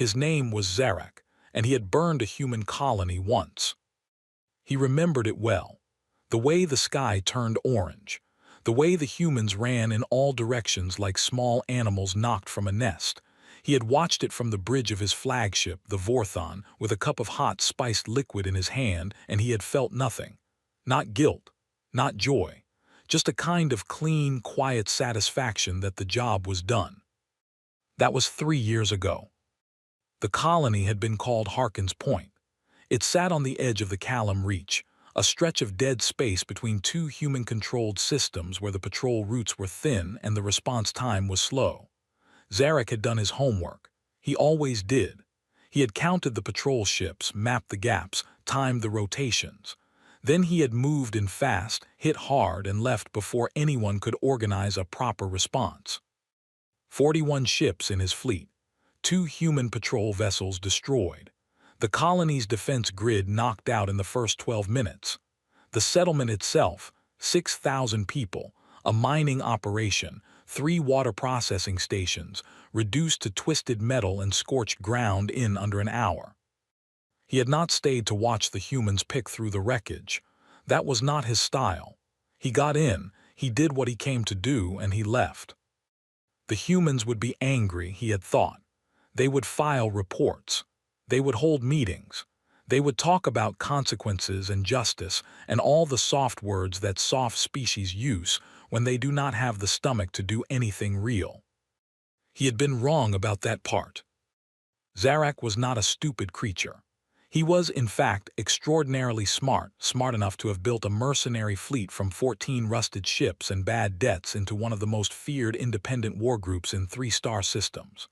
His name was Zarak, and he had burned a human colony once. He remembered it well. The way the sky turned orange. The way the humans ran in all directions like small animals knocked from a nest. He had watched it from the bridge of his flagship, the Vorthon, with a cup of hot spiced liquid in his hand, and he had felt nothing. Not guilt, not joy, just a kind of clean, quiet satisfaction that the job was done. That was 3 years ago. The colony had been called Harkin's Point. It sat on the edge of the Callum Reach, a stretch of dead space between two human-controlled systems where the patrol routes were thin and the response time was slow. Zarak had done his homework. He always did. He had counted the patrol ships, mapped the gaps, timed the rotations. Then he had moved in fast, hit hard, and left before anyone could organize a proper response. 41 ships in his fleet. 2 human patrol vessels destroyed. The colony's defense grid knocked out in the first 12 minutes. The settlement itself, 6,000 people, a mining operation, 3 water processing stations, reduced to twisted metal and scorched ground in under an hour. He had not stayed to watch the humans pick through the wreckage. That was not his style. He got in, he did what he came to do, and he left. The humans would be angry, he had thought. They would file reports. They would hold meetings. They would talk about consequences and justice and all the soft words that soft species use when they do not have the stomach to do anything real. He had been wrong about that part. Zarak was not a stupid creature. He was, in fact, extraordinarily smart enough to have built a mercenary fleet from 14 rusted ships and bad debts into one of the most feared independent war groups in 3-star systems.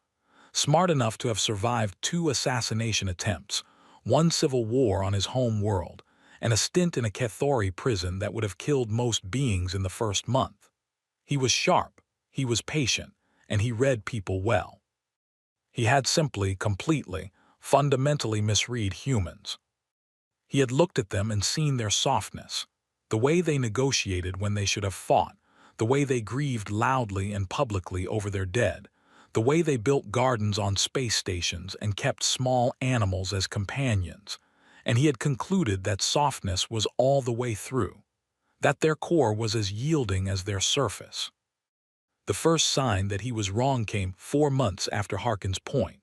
Smart enough to have survived 2 assassination attempts, 1 civil war on his home world, and a stint in a Kethori prison that would have killed most beings in the first month. He was sharp, he was patient, and he read people well. He had simply, completely, fundamentally misread humans. He had looked at them and seen their softness, the way they negotiated when they should have fought, the way they grieved loudly and publicly over their dead, the way they built gardens on space stations and kept small animals as companions, and he had concluded that softness was all the way through, that their core was as yielding as their surface. The first sign that he was wrong came 4 months after Harkin's Point.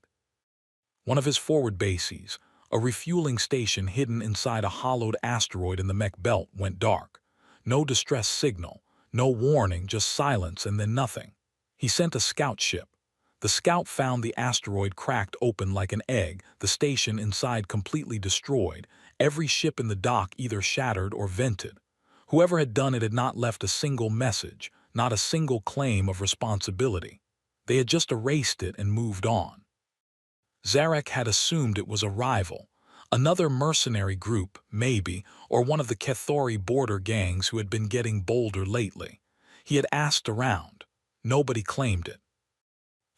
One of his forward bases, a refueling station hidden inside a hollowed asteroid in the mech belt, went dark. No distress signal, no warning, just silence and then nothing. He sent a scout ship. The scout found the asteroid cracked open like an egg, the station inside completely destroyed, every ship in the dock either shattered or vented. Whoever had done it had not left a single message, not a single claim of responsibility. They had just erased it and moved on. Zarak had assumed it was a rival, another mercenary group, maybe, or one of the Kethori border gangs who had been getting bolder lately. He had asked around. Nobody claimed it.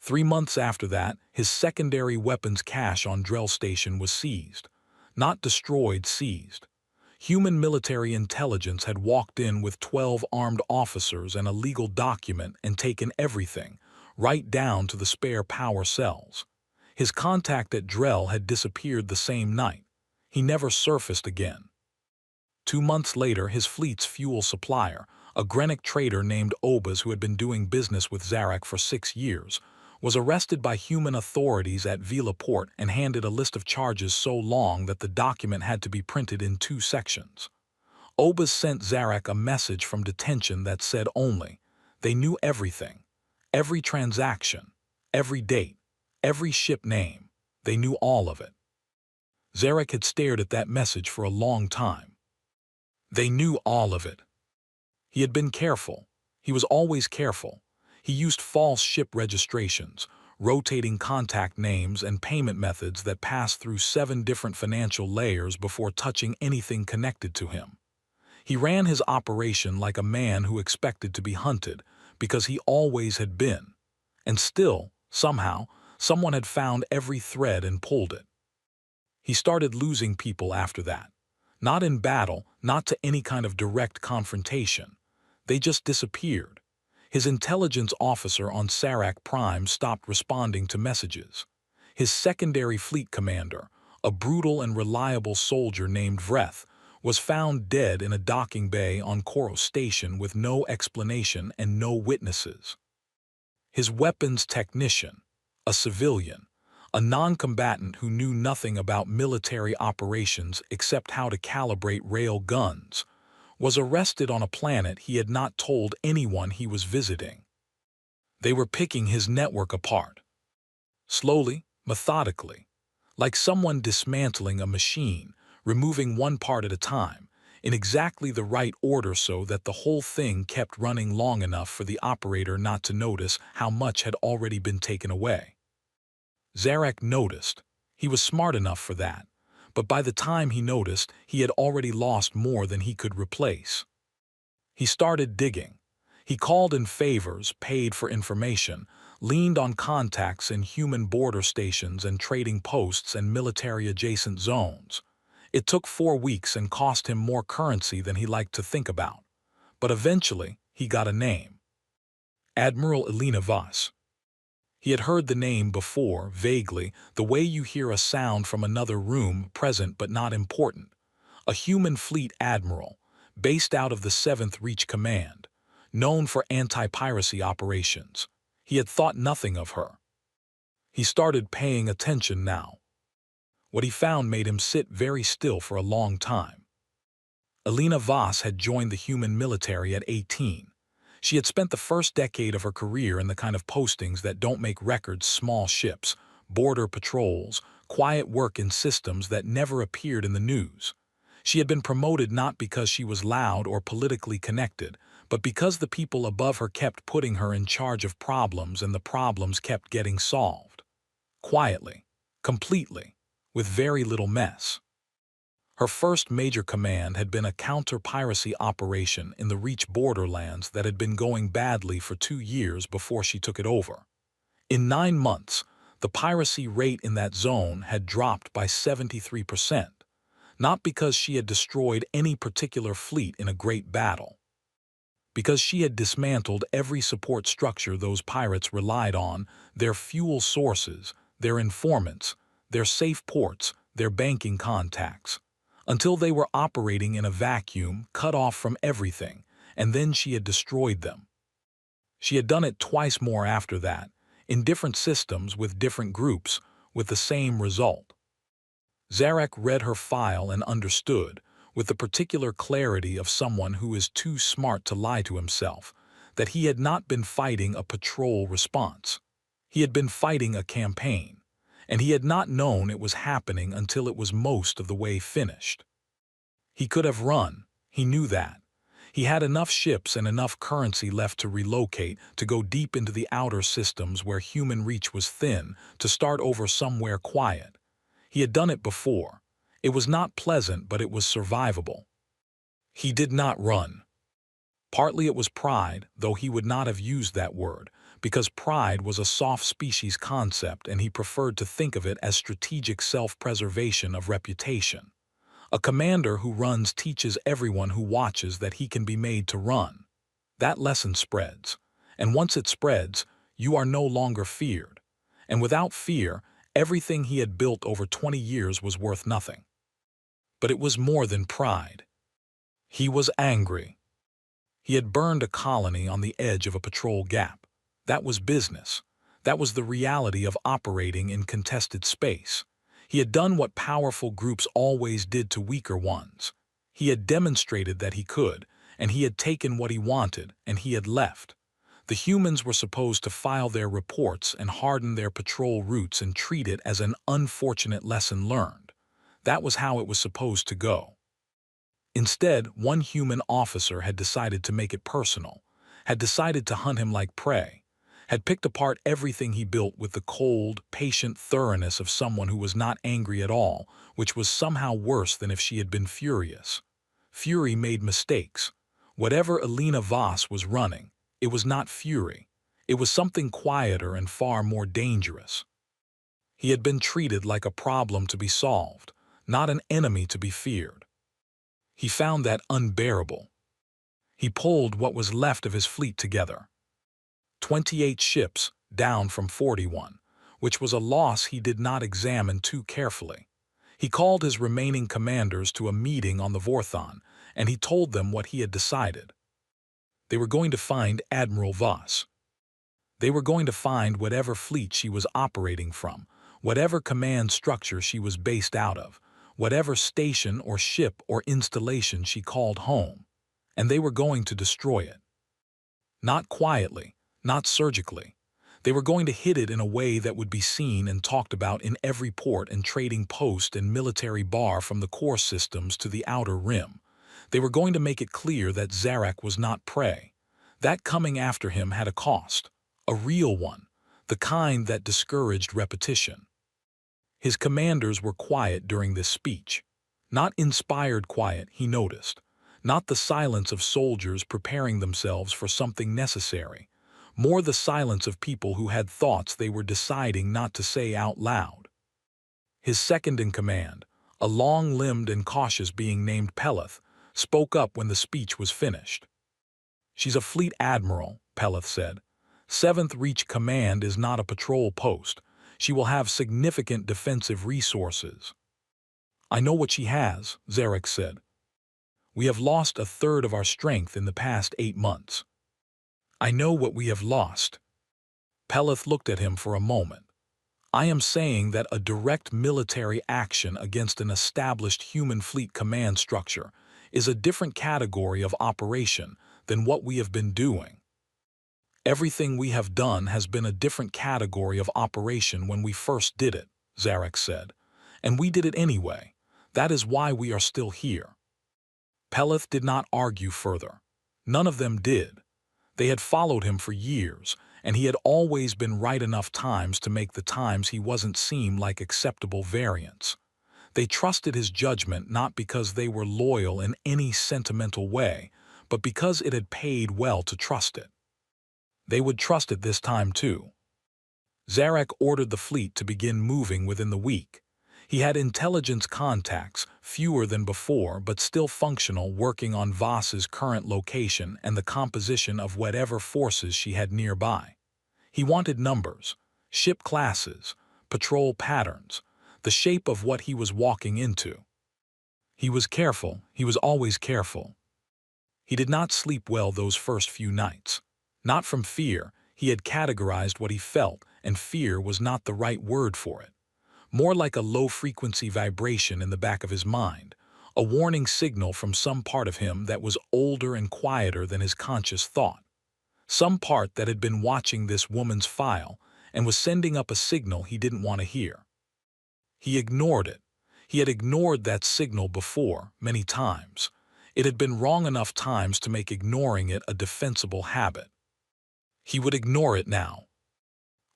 3 months after that, his secondary weapons cache on Drell Station was seized. Not destroyed, seized. Human military intelligence had walked in with 12 armed officers and a legal document and taken everything, right down to the spare power cells. His contact at Drell had disappeared the same night. He never surfaced again. 2 months later, his fleet's fuel supplier, a Grenic trader named Obaz who had been doing business with Zarak for 6 years, was arrested by human authorities at Vila Port and handed a list of charges so long that the document had to be printed in 2 sections. Obaz sent Zarak a message from detention that said only, they knew everything, every transaction, every date, every ship name, they knew all of it. Zarak had stared at that message for a long time. They knew all of it. He had been careful. He was always careful. He used false ship registrations, rotating contact names and payment methods that passed through 7 different financial layers before touching anything connected to him. He ran his operation like a man who expected to be hunted, because he always had been. And still, somehow, someone had found every thread and pulled it. He started losing people after that. Not in battle, not to any kind of direct confrontation. They just disappeared. His intelligence officer on Sarak Prime stopped responding to messages. His secondary fleet commander, a brutal and reliable soldier named Vreth, was found dead in a docking bay on Koro Station with no explanation and no witnesses. His weapons technician, a civilian, a non-combatant who knew nothing about military operations except how to calibrate rail guns, was arrested on a planet he had not told anyone he was visiting. They were picking his network apart. Slowly, methodically, like someone dismantling a machine, removing one part at a time, in exactly the right order so that the whole thing kept running long enough for the operator not to notice how much had already been taken away. Zarek noticed. He was smart enough for that, but by the time he noticed, he had already lost more than he could replace. He started digging. He called in favors, paid for information, leaned on contacts in human border stations and trading posts and military-adjacent zones. It took 4 weeks and cost him more currency than he liked to think about. But eventually, he got a name. Admiral Elena Voss. He had heard the name before, vaguely, the way you hear a sound from another room, present but not important. A human fleet admiral, based out of the 7th Reach Command, known for anti-piracy operations. He had thought nothing of her. He started paying attention now. What he found made him sit very still for a long time. Elena Voss had joined the human military at 18. She had spent the first decade of her career in the kind of postings that don't make records: small ships, border patrols, quiet work in systems that never appeared in the news. She had been promoted not because she was loud or politically connected, but because the people above her kept putting her in charge of problems and the problems kept getting solved. Quietly, completely, with very little mess. Her first major command had been a counter-piracy operation in the Reach borderlands that had been going badly for 2 years before she took it over. In 9 months, the piracy rate in that zone had dropped by 73%, not because she had destroyed any particular fleet in a great battle, because she had dismantled every support structure those pirates relied on: their fuel sources, their informants, their safe ports, their banking contacts, until they were operating in a vacuum, cut off from everything, and then she had destroyed them. She had done it twice more after that, in different systems with different groups, with the same result. Zarek read her file and understood, with the particular clarity of someone who is too smart to lie to himself, that he had not been fighting a patrol response. He had been fighting a campaign, and he had not known it was happening until it was most of the way finished. He could have run, he knew that. He had enough ships and enough currency left to relocate, to go deep into the outer systems where human reach was thin, to start over somewhere quiet. He had done it before. It was not pleasant, but it was survivable. He did not run. Partly it was pride, though he would not have used that word, because pride was a soft species concept and he preferred to think of it as strategic self-preservation of reputation. A commander who runs teaches everyone who watches that he can be made to run. That lesson spreads, and once it spreads, you are no longer feared. And without fear, everything he had built over 20 years was worth nothing. But it was more than pride. He was angry. He had burned a colony on the edge of a patrol gap. That was business. That was the reality of operating in contested space. He had done what powerful groups always did to weaker ones. He had demonstrated that he could, and he had taken what he wanted, and he had left. The humans were supposed to file their reports and harden their patrol routes and treat it as an unfortunate lesson learned. That was how it was supposed to go. Instead, one human officer had decided to make it personal, had decided to hunt him like prey, had picked apart everything he built with the cold, patient thoroughness of someone who was not angry at all, which was somehow worse than if she had been furious. Fury made mistakes. Whatever Elena Voss was running, it was not fury. It was something quieter and far more dangerous. He had been treated like a problem to be solved, not an enemy to be feared. He found that unbearable. He pulled what was left of his fleet together. 28 ships, down from 41, which was a loss he did not examine too carefully. He called his remaining commanders to a meeting on the Vorthon, and he told them what he had decided. They were going to find Admiral Voss. They were going to find whatever fleet she was operating from, whatever command structure she was based out of, whatever station or ship or installation she called home, and they were going to destroy it. Not quietly, not surgically. They were going to hit it in a way that would be seen and talked about in every port and trading post and military bar from the core systems to the outer rim. They were going to make it clear that Zarak was not prey. That coming after him had a cost, a real one, the kind that discouraged repetition. His commanders were quiet during this speech. Not inspired quiet, he noticed. Not the silence of soldiers preparing themselves for something necessary. More the silence of people who had thoughts they were deciding not to say out loud. His second-in-command, a long-limbed and cautious being named Peleth, spoke up when the speech was finished. "She's a fleet admiral," Peleth said. "Seventh Reach Command is not a patrol post. She will have significant defensive resources." "I know what she has," Zarak said. "We have lost a third of our strength in the past 8 months." "I know what we have lost." Peleth looked at him for a moment. "I am saying that a direct military action against an established human fleet command structure is a different category of operation than what we have been doing. Everything we have done has been a different category of operation when we first did it," Zarak said. "And we did it anyway. That is why we are still here." Peleth did not argue further. None of them did. They had followed him for years, and he had always been right enough times to make the times he wasn't seem like acceptable variants. They trusted his judgment not because they were loyal in any sentimental way, but because it had paid well to trust it. They would trust it this time too. Zarak ordered the fleet to begin moving within the week. He had intelligence contacts, fewer than before but still functional, working on Voss's current location and the composition of whatever forces she had nearby. He wanted numbers, ship classes, patrol patterns, the shape of what he was walking into. He was careful, he was always careful. He did not sleep well those first few nights. Not from fear, he had categorized what he felt, and fear was not the right word for it. More like a low-frequency vibration in the back of his mind, a warning signal from some part of him that was older and quieter than his conscious thought. Some part that had been watching this woman's file and was sending up a signal he didn't want to hear. He ignored it. He had ignored that signal before, many times. It had been wrong enough times to make ignoring it a defensible habit. He would ignore it now.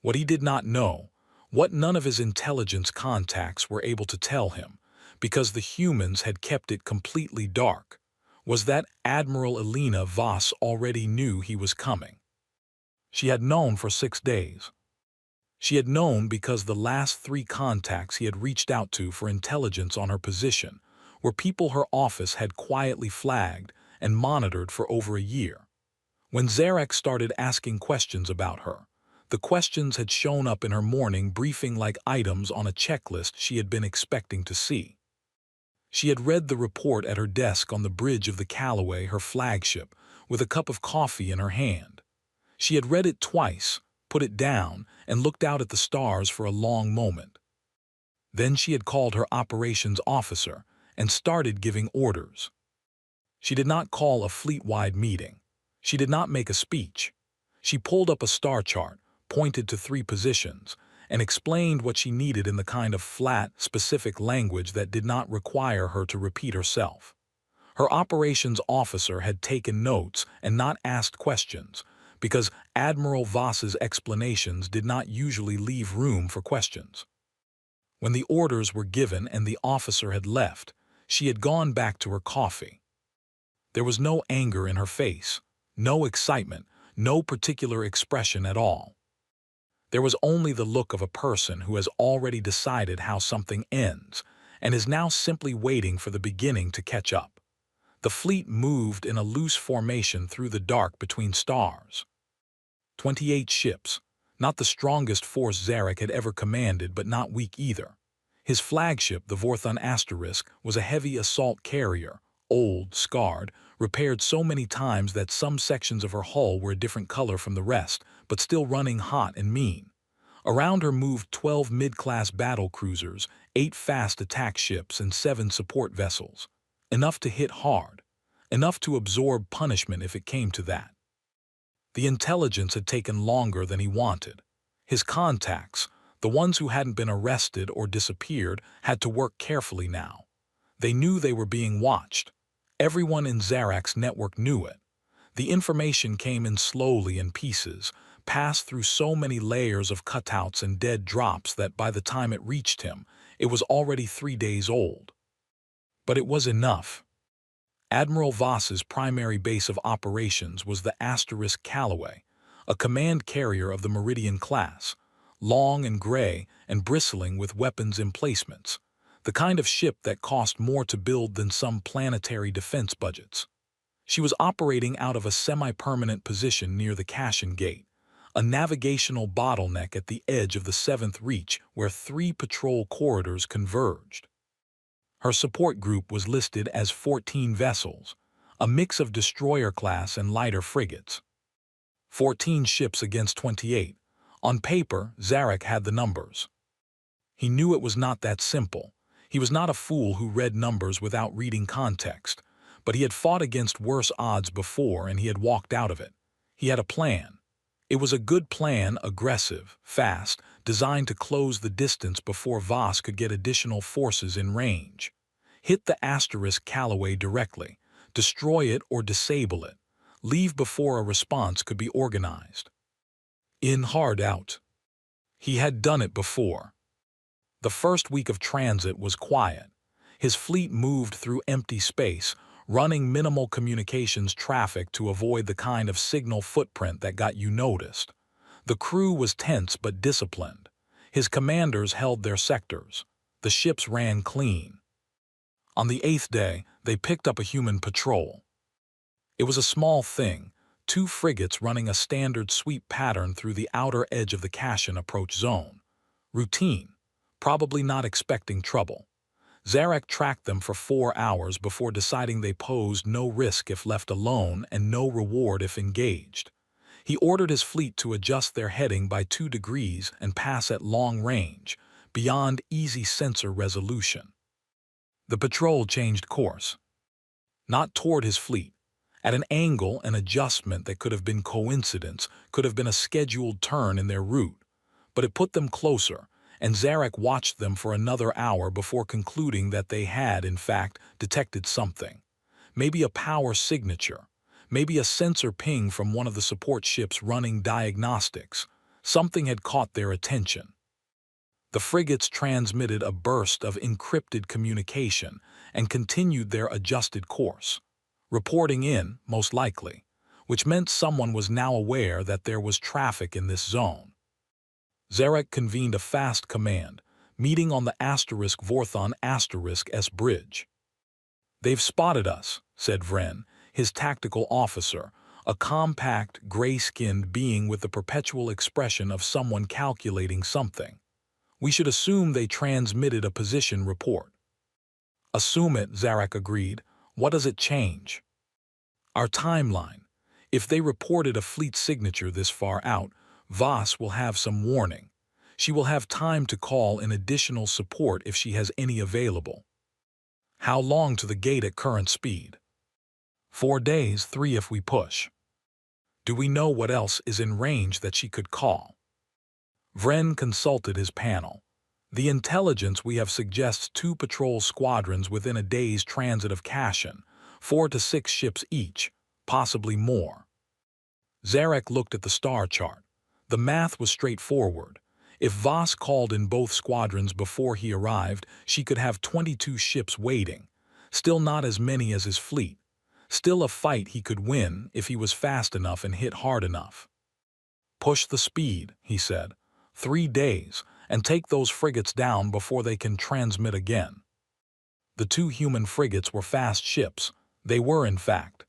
What he did not know, what none of his intelligence contacts were able to tell him, because the humans had kept it completely dark, was that Admiral Elena Voss already knew he was coming. She had known for 6 days. She had known because the last 3 contacts he had reached out to for intelligence on her position were people her office had quietly flagged and monitored for over a year. When Zarak started asking questions about her, the questions had shown up in her morning briefing like items on a checklist she had been expecting to see. She had read the report at her desk on the bridge of the Callaway, her flagship, with a cup of coffee in her hand. She had read it twice, put it down, and looked out at the stars for a long moment. Then she had called her operations officer and started giving orders. She did not call a fleet-wide meeting. She did not make a speech. She pulled up a star chart, pointed to 3 positions, and explained what she needed in the kind of flat, specific language that did not require her to repeat herself. Her operations officer had taken notes and not asked questions, because Admiral Voss's explanations did not usually leave room for questions. When the orders were given and the officer had left, she had gone back to her coffee. There was no anger in her face, no excitement, no particular expression at all. There was only the look of a person who has already decided how something ends and is now simply waiting for the beginning to catch up. The fleet moved in a loose formation through the dark between stars. 28 ships, Not the strongest force Zarek had ever commanded, but not weak either. His flagship, the Vorthon Asterisk, was a heavy assault carrier, old, scarred, repaired so many times that some sections of her hull were a different color from the rest, but still running hot and mean. Around her moved 12 mid-class battle cruisers, 8 fast attack ships, and 7 support vessels. Enough to hit hard. Enough to absorb punishment if it came to that. The intelligence had taken longer than he wanted. His contacts, the ones who hadn't been arrested or disappeared, had to work carefully now. They knew they were being watched. Everyone in Zarek's network knew it. The information came in slowly in pieces, passed through so many layers of cutouts and dead drops that by the time it reached him, it was already 3 days old. But it was enough. Admiral Voss's primary base of operations was the Asterisk Callaway, a command carrier of the Meridian class, long and gray and bristling with weapons emplacements, the kind of ship that cost more to build than some planetary defense budgets. She was operating out of a semi-permanent position near the Cashin Gate, a navigational bottleneck at the edge of the 7th Reach where 3 patrol corridors converged. Her support group was listed as 14 vessels, a mix of destroyer-class and lighter frigates. 14 ships against 28. On paper, Zarek had the numbers. He knew it was not that simple. He was not a fool who read numbers without reading context, but he had fought against worse odds before and he had walked out of it. He had a plan. It was a good plan, aggressive, fast, designed to close the distance before Voss could get additional forces in range. Hit the Asterisk Callaway directly, destroy it or disable it, leave before a response could be organized. In, hard out. He had done it before. The first week of transit was quiet. His fleet moved through empty space, running minimal communications traffic to avoid the kind of signal footprint that got you noticed. The crew was tense but disciplined. His commanders held their sectors. The ships ran clean. On the 8th day, they picked up a human patrol. It was a small thing, 2 frigates running a standard sweep pattern through the outer edge of the Cashin approach zone. Routine, probably not expecting trouble. Zarek tracked them for 4 hours before deciding they posed no risk if left alone and no reward if engaged. He ordered his fleet to adjust their heading by 2 degrees and pass at long range, beyond easy sensor resolution. The patrol changed course. Not toward his fleet. At an angle, an adjustment that could have been coincidence, could have been a scheduled turn in their route. But it put them closer, and Zarek watched them for another hour before concluding that they had, in fact, detected something. Maybe a power signature. Maybe a sensor ping from one of the support ships running diagnostics. Something had caught their attention. The frigates transmitted a burst of encrypted communication and continued their adjusted course. Reporting in, most likely, which meant someone was now aware that there was traffic in this zone. Zarek convened a fast command, meeting on the Vorthon S bridge. "They've spotted us," said Vren, his tactical officer, a compact, gray-skinned being with the perpetual expression of someone calculating something. "We should assume they transmitted a position report." "Assume it," Zarek agreed. "What does it change?" "Our timeline. If they reported a fleet signature this far out, Voss will have some warning. She will have time to call in additional support if she has any available." "How long to the gate at current speed?" 4 days, 3 if we push." "Do we know what else is in range that she could call?" Vren consulted his panel. "The intelligence we have suggests 2 patrol squadrons within a day's transit of Cashin, 4 to 6 ships each, possibly more." Zarek looked at the star chart. The math was straightforward. If Voss called in both squadrons before he arrived, she could have 22 ships waiting. Still not as many as his fleet. Still a fight he could win if he was fast enough and hit hard enough. "Push the speed," he said. 3 days, and take those frigates down before they can transmit again." The 2 human frigates were fast ships. They were, in fact.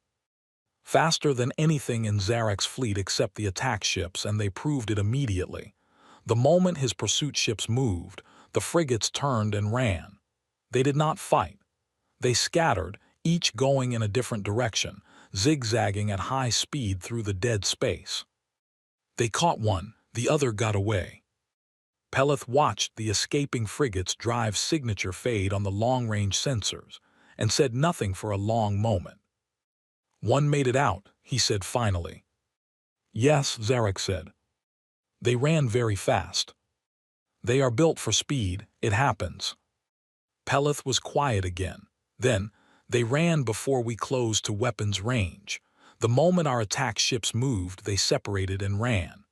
faster than anything in Zarek's fleet except the attack ships, and they proved it immediately. The moment his pursuit ships moved, the frigates turned and ran. They did not fight. They scattered, each going in a different direction, zigzagging at high speed through the dead space. They caught one, the other got away. Peleth watched the escaping frigates' drive signature fade on the long-range sensors, and said nothing for a long moment. "One made it out," he said finally. "Yes," Zarek said. "They ran very fast. They are built for speed, it happens." Peleth was quiet again. Then, "They ran before we closed to weapons range. The moment our attack ships moved, they separated and ran."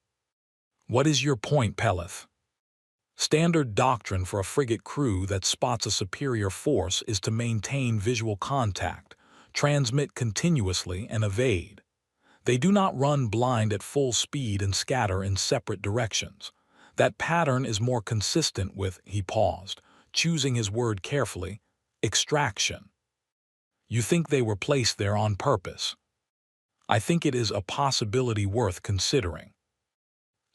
"What is your point, Peleth?" "Standard doctrine for a frigate crew that spots a superior force is to maintain visual contact, transmit continuously, and evade. They do not run blind at full speed and scatter in separate directions. That pattern is more consistent with," he paused, choosing his word carefully, "extraction." "You think they were placed there on purpose?" "I think it is a possibility worth considering."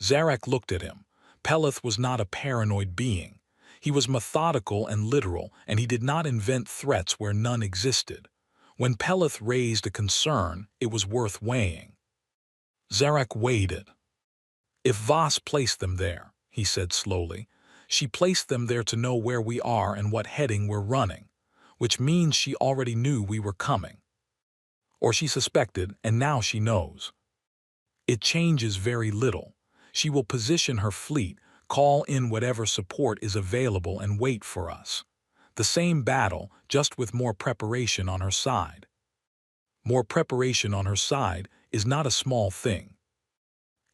Zarek looked at him. Peleth was not a paranoid being. He was methodical and literal, and he did not invent threats where none existed. When Peleth raised a concern, it was worth weighing. Zarek weighed it. "If Voss placed them there," he said slowly, "she placed them there to know where we are and what heading we're running, which means she already knew we were coming. Or she suspected, and now she knows. It changes very little. She will position her fleet, call in whatever support is available, and wait for us. The same battle, just with more preparation on her side." More preparation on her side is not a small thing.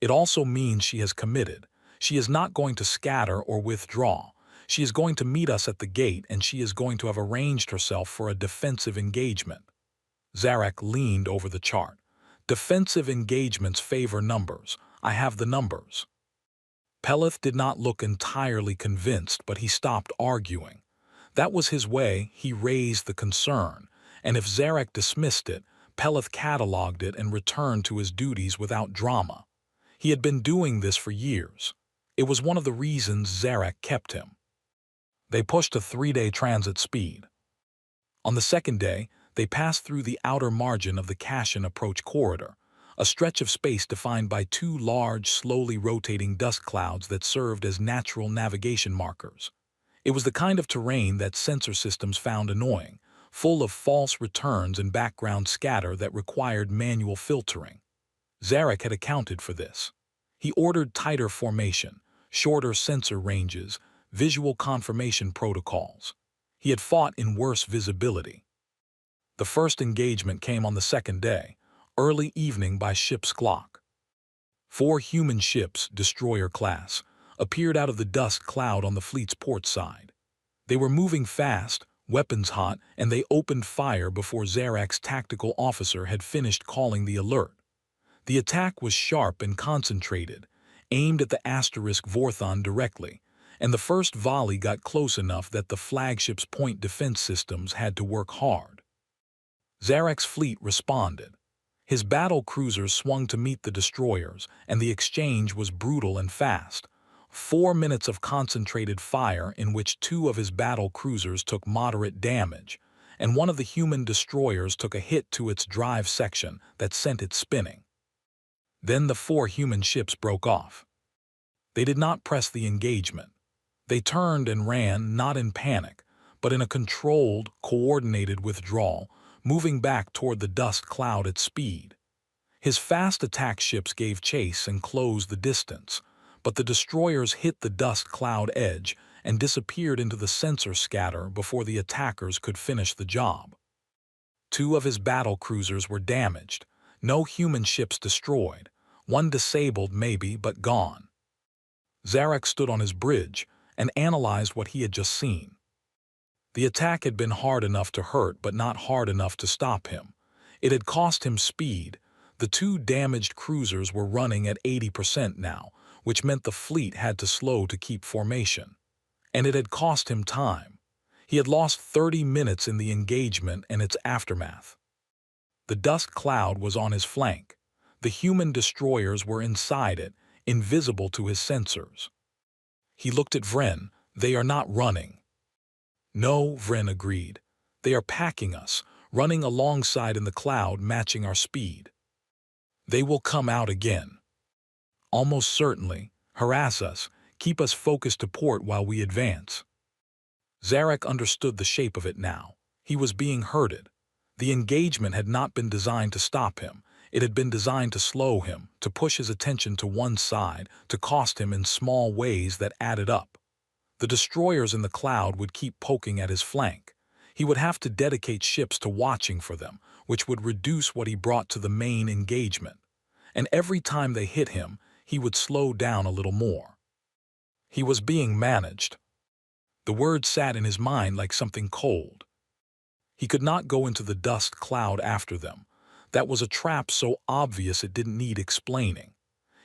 It also means she has committed. She is not going to scatter or withdraw. She is going to meet us at the gate, and she is going to have arranged herself for a defensive engagement. Zarek leaned over the chart. "Defensive engagements favor numbers. I have the numbers." Peleth did not look entirely convinced, but he stopped arguing. That was his way. He raised the concern, and if Zarek dismissed it, Peleth cataloged it and returned to his duties without drama. He had been doing this for years. It was one of the reasons Zarek kept him. They pushed a 3-day transit speed. On the second day, they passed through the outer margin of the Cashin approach corridor, a stretch of space defined by 2 large, slowly rotating dust clouds that served as natural navigation markers. It was the kind of terrain that sensor systems found annoying, full of false returns and background scatter that required manual filtering. Zarek had accounted for this. He ordered tighter formation, shorter sensor ranges, visual confirmation protocols. He had fought in worse visibility. The first engagement came on the second day, early evening by ship's clock. 4 human ships, destroyer class, appeared out of the dust cloud on the fleet's port side. They were moving fast, weapons hot, and they opened fire before Zarek's tactical officer had finished calling the alert. The attack was sharp and concentrated, aimed at the asterisk Vorthon directly, and the first volley got close enough that the flagship's point defense systems had to work hard. Zarek's fleet responded. His battle cruisers swung to meet the destroyers, and the exchange was brutal and fast. 4 minutes of concentrated fire in which 2 of his battle cruisers took moderate damage, and 1 of the human destroyers took a hit to its drive section that sent it spinning. Then the 4 human ships broke off. They did not press the engagement. They turned and ran, not in panic, but in a controlled, coordinated withdrawal, moving back toward the dust cloud at speed. His fast attack ships gave chase and closed the distance, but the destroyers hit the dust cloud edge and disappeared into the sensor scatter before the attackers could finish the job. 2 of his battle cruisers were damaged, no human ships destroyed, 1 disabled maybe, but gone. Zarek stood on his bridge and analyzed what he had just seen. The attack had been hard enough to hurt, but not hard enough to stop him. It had cost him speed. The 2 damaged cruisers were running at 80% now, which meant the fleet had to slow to keep formation. And it had cost him time. He had lost 30 minutes in the engagement and its aftermath. The dust cloud was on his flank. The human destroyers were inside it, invisible to his sensors. He looked at Vren. They are not running. No, Vren agreed. They are packing us, running alongside in the cloud, matching our speed. They will come out again. Almost certainly, harass us, keep us focused to port while we advance. Zarek understood the shape of it now. He was being herded. The engagement had not been designed to stop him. It had been designed to slow him, to push his attention to one side, to cost him in small ways that added up. The destroyers in the cloud would keep poking at his flank. He would have to dedicate ships to watching for them, which would reduce what he brought to the main engagement. And every time they hit him, he would slow down a little more. He was being managed. The word sat in his mind like something cold. He could not go into the dust cloud after them. That was a trap so obvious it didn't need explaining.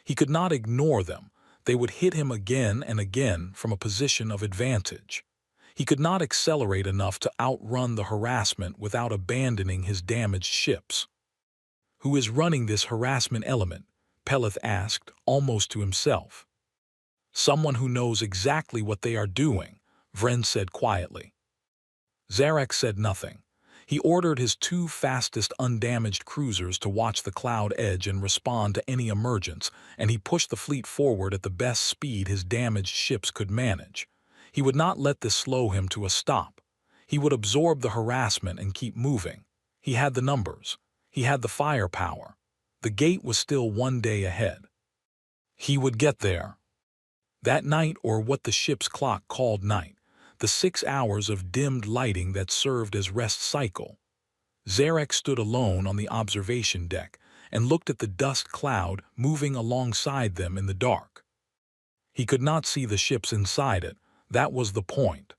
He could not ignore them. They would hit him again and again from a position of advantage. He could not accelerate enough to outrun the harassment without abandoning his damaged ships. Who is running this harassment element? Peleth asked, almost to himself. Someone who knows exactly what they are doing, Vren said quietly. Zarek said nothing. He ordered his 2 fastest undamaged cruisers to watch the cloud edge and respond to any emergence, and he pushed the fleet forward at the best speed his damaged ships could manage. He would not let this slow him to a stop. He would absorb the harassment and keep moving. He had the numbers. He had the firepower. The gate was still 1 day ahead. He would get there. That night, or what the ship's clock called night, the 6 hours of dimmed lighting that served as rest cycle. Zarek stood alone on the observation deck and looked at the dust cloud moving alongside them in the dark. He could not see the ships inside it. That was the point.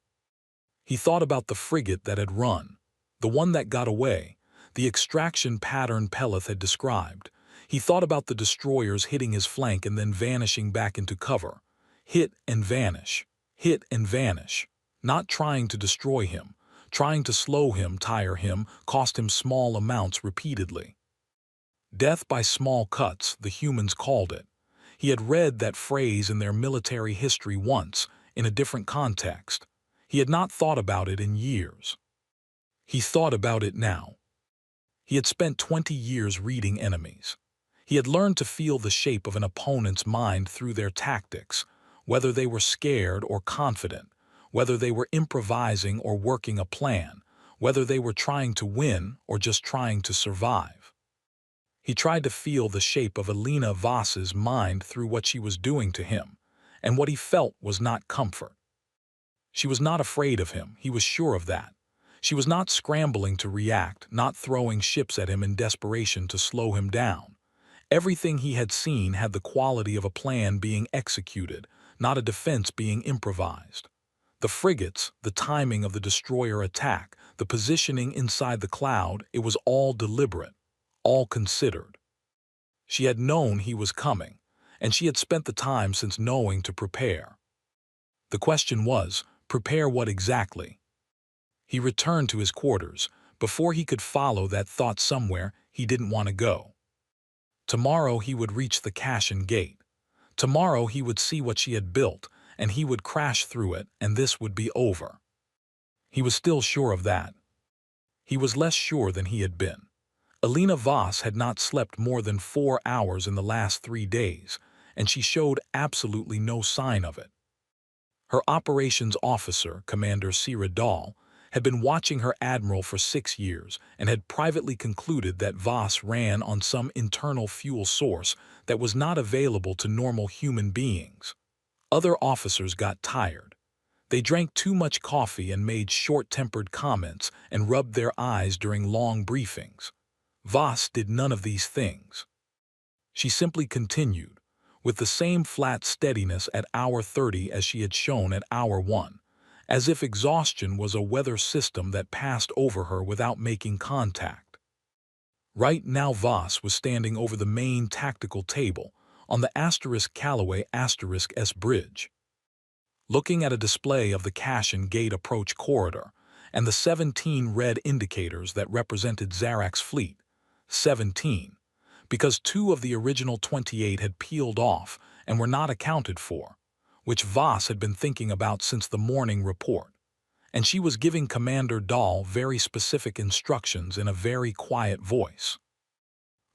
He thought about the frigate that had run, the one that got away, the extraction pattern Peleth had described. He thought about the destroyers hitting his flank and then vanishing back into cover. Hit and vanish. Hit and vanish. Not trying to destroy him, trying to slow him, tire him, cost him small amounts repeatedly. Death by small cuts, the humans called it. He had read that phrase in their military history once, in a different context. He had not thought about it in years. He thought about it now. He had spent 20 years reading enemies. He had learned to feel the shape of an opponent's mind through their tactics, whether they were scared or confident, whether they were improvising or working a plan, whether they were trying to win or just trying to survive. He tried to feel the shape of Alina Voss's mind through what she was doing to him, and what he felt was not comfort. She was not afraid of him, he was sure of that. She was not scrambling to react, not throwing ships at him in desperation to slow him down. Everything he had seen had the quality of a plan being executed, not a defense being improvised. The frigates, the timing of the destroyer attack, the positioning inside the cloud, it was all deliberate, all considered. She had known he was coming, and she had spent the time since knowing to prepare. The question was, prepare what exactly? He returned to his quarters. Before he could follow that thought somewhere, he didn't want to go. Tomorrow he would reach the Cashin gate. Tomorrow he would see what she had built, and he would crash through it, and this would be over. He was still sure of that. He was less sure than he had been. Alina Voss had not slept more than 4 hours in the last 3 days, and she showed absolutely no sign of it. Her operations officer, Commander Sira Dahl, had been watching her Admiral for 6 years and had privately concluded that Voss ran on some internal fuel source that was not available to normal human beings. Other officers got tired. They drank too much coffee and made short-tempered comments and rubbed their eyes during long briefings. Voss did none of these things. She simply continued, with the same flat steadiness at hour 30 as she had shown at hour 1, as if exhaustion was a weather system that passed over her without making contact. Right now Voss was standing over the main tactical table, on the *Callaway**S bridge, looking at a display of the Cashin Gate approach corridor and the 17 red indicators that represented Zarek's fleet. 17, because 2 of the original 28 had peeled off and were not accounted for, which Voss had been thinking about since the morning report, and she was giving Commander Dahl very specific instructions in a very quiet voice.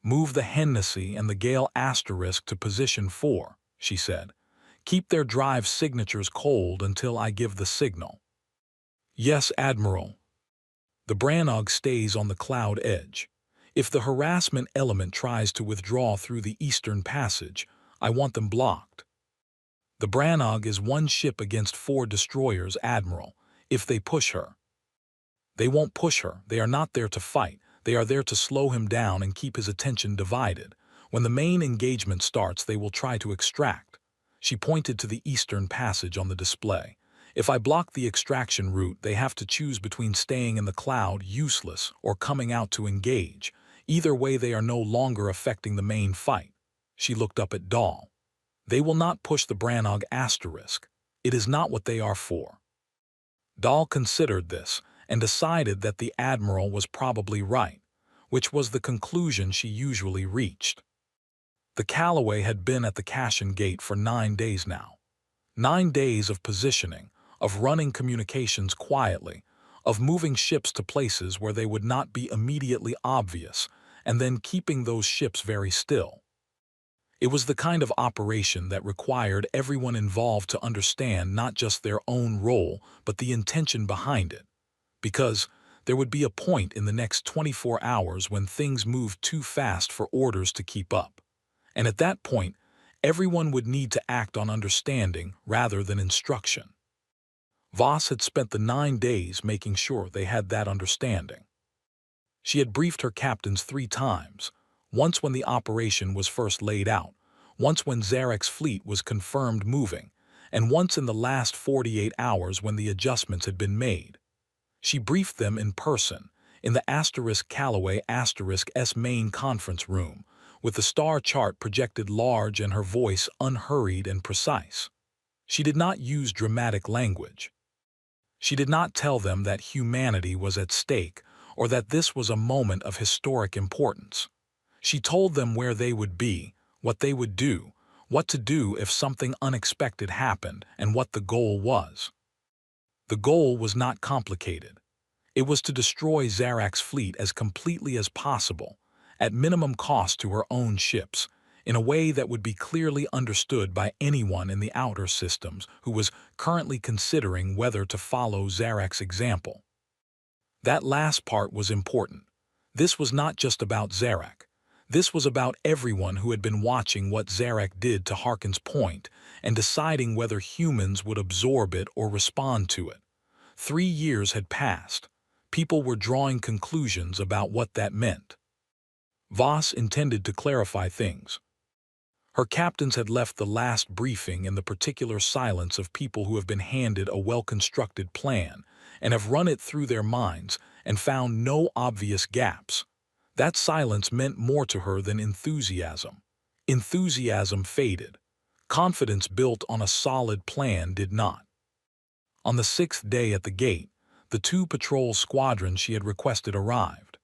"Move the Hennessy and the Gale Asterisk to position 4, she said. "Keep their drive signatures cold until I give the signal." "Yes, Admiral." "The Brannog stays on the cloud edge. If the harassment element tries to withdraw through the Eastern Passage, I want them blocked." "The Brannog is 1 ship against 4 destroyers, Admiral, if they push her." "They won't push her. They are not there to fight. They are there to slow him down and keep his attention divided. When the main engagement starts, they will try to extract." She pointed to the Eastern Passage on the display. "If I block the extraction route, they have to choose between staying in the cloud, useless, or coming out to engage. Either way, they are no longer affecting the main fight." She looked up at Dahl. "They will not push the Brannog Asterisk. It is not what they are for." Dahl considered this and decided that the Admiral was probably right, which was the conclusion she usually reached. The Callaway had been at the Cashin Gate for 9 days now. 9 days of positioning, of running communications quietly, of moving ships to places where they would not be immediately obvious, and then keeping those ships very still. It was the kind of operation that required everyone involved to understand not just their own role, but the intention behind it. Because there would be a point in the next 24 hours when things moved too fast for orders to keep up. And at that point, everyone would need to act on understanding rather than instruction. Voss had spent the 9 days making sure they had that understanding. She had briefed her captains 3 times, once when the operation was first laid out, once when Zarek's fleet was confirmed moving, and once in the last 48 hours when the adjustments had been made. She briefed them in person, in the Callaway S main conference room, with the star chart projected large and her voice unhurried and precise. She did not use dramatic language. She did not tell them that humanity was at stake or that this was a moment of historic importance. She told them where they would be, what they would do, what to do if something unexpected happened, and what the goal was. The goal was not complicated. It was to destroy Zarek's fleet as completely as possible, at minimum cost to her own ships, in a way that would be clearly understood by anyone in the outer systems who was currently considering whether to follow Zarek's example. That last part was important. This was not just about Zarek. This was about everyone who had been watching what Zarek did to Harkin's point and deciding whether humans would absorb it or respond to it. 3 years had passed. People were drawing conclusions about what that meant. Voss intended to clarify things. Her captains had left the last briefing in the particular silence of people who have been handed a well-constructed plan and have run it through their minds and found no obvious gaps. That silence meant more to her than enthusiasm. Enthusiasm faded. Confidence built on a solid plan did not. On the 6th day at the gate, the 2 patrol squadrons she had requested arrived.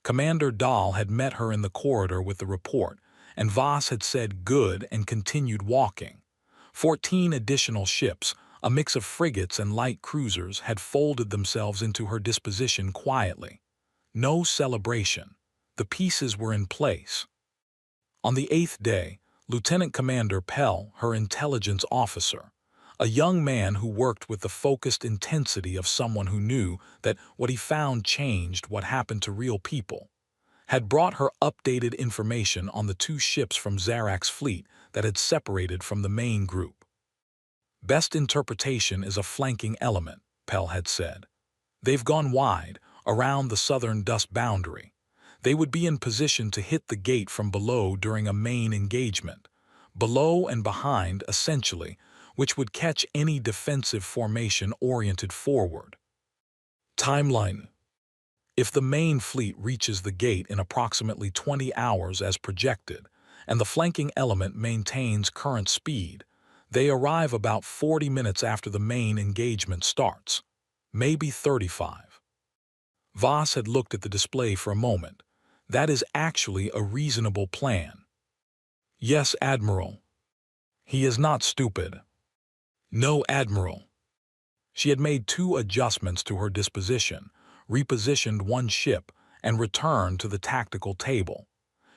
Commander Dahl had met her in the corridor with the report, and Voss had said good and continued walking. 14 additional ships, a mix of frigates and light cruisers, had folded themselves into her disposition quietly. No celebration. The pieces were in place. On the 8th day, Lieutenant Commander Pell, her intelligence officer, a young man who worked with the focused intensity of someone who knew that what he found changed what happened to real people, had brought her updated information on the 2 ships from Zarek's fleet that had separated from the main group. "Best interpretation is a flanking element," Pell had said. "They've gone wide, around the southern dust boundary. They would be in position to hit the gate from below during a main engagement, below and behind, essentially, which would catch any defensive formation oriented forward." Timeline. If the main fleet reaches the gate in approximately 20 hours as projected, and the flanking element maintains current speed, they arrive about 40 minutes after the main engagement starts, maybe 35. Voss had looked at the display for a moment. That is actually a reasonable plan. Yes, Admiral. He is not stupid. No, Admiral. She had made 2 adjustments to her disposition, repositioned one ship, and returned to the tactical table.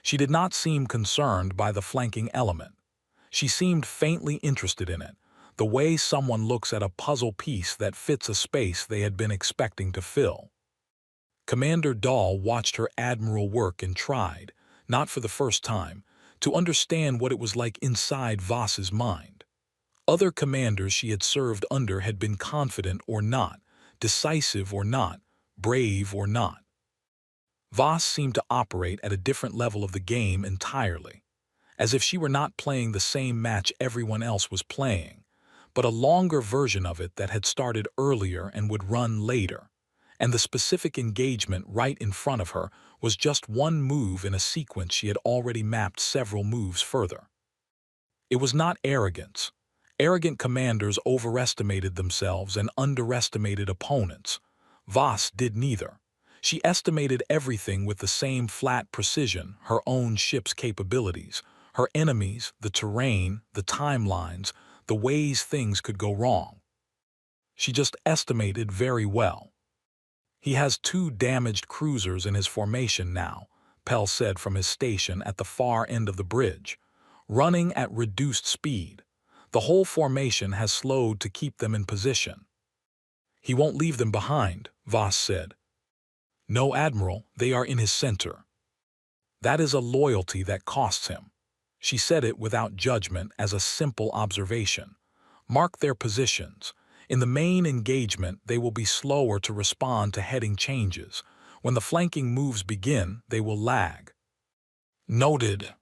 She did not seem concerned by the flanking element. She seemed faintly interested in it, the way someone looks at a puzzle piece that fits a space they had been expecting to fill. Commander Dahl watched her Admiral work and tried, not for the first time, to understand what it was like inside Voss's mind. Other commanders she had served under had been confident or not, decisive or not, brave or not. Voss seemed to operate at a different level of the game entirely, as if she were not playing the same match everyone else was playing, but a longer version of it that had started earlier and would run later, and the specific engagement right in front of her was just one move in a sequence she had already mapped several moves further. It was not arrogance. Arrogant commanders overestimated themselves and underestimated opponents. Voss did neither. She estimated everything with the same flat precision, her own ship's capabilities, her enemies, the terrain, the timelines, the ways things could go wrong. She just estimated very well. He has 2 damaged cruisers in his formation now, Pell said from his station at the far end of the bridge, running at reduced speed. The whole formation has slowed to keep them in position. He won't leave them behind, Voss said. No, Admiral, they are in his center. That is a loyalty that costs him. She said it without judgment as a simple observation. Mark their positions. In the main engagement, they will be slower to respond to heading changes. When the flanking moves begin, they will lag. Noted.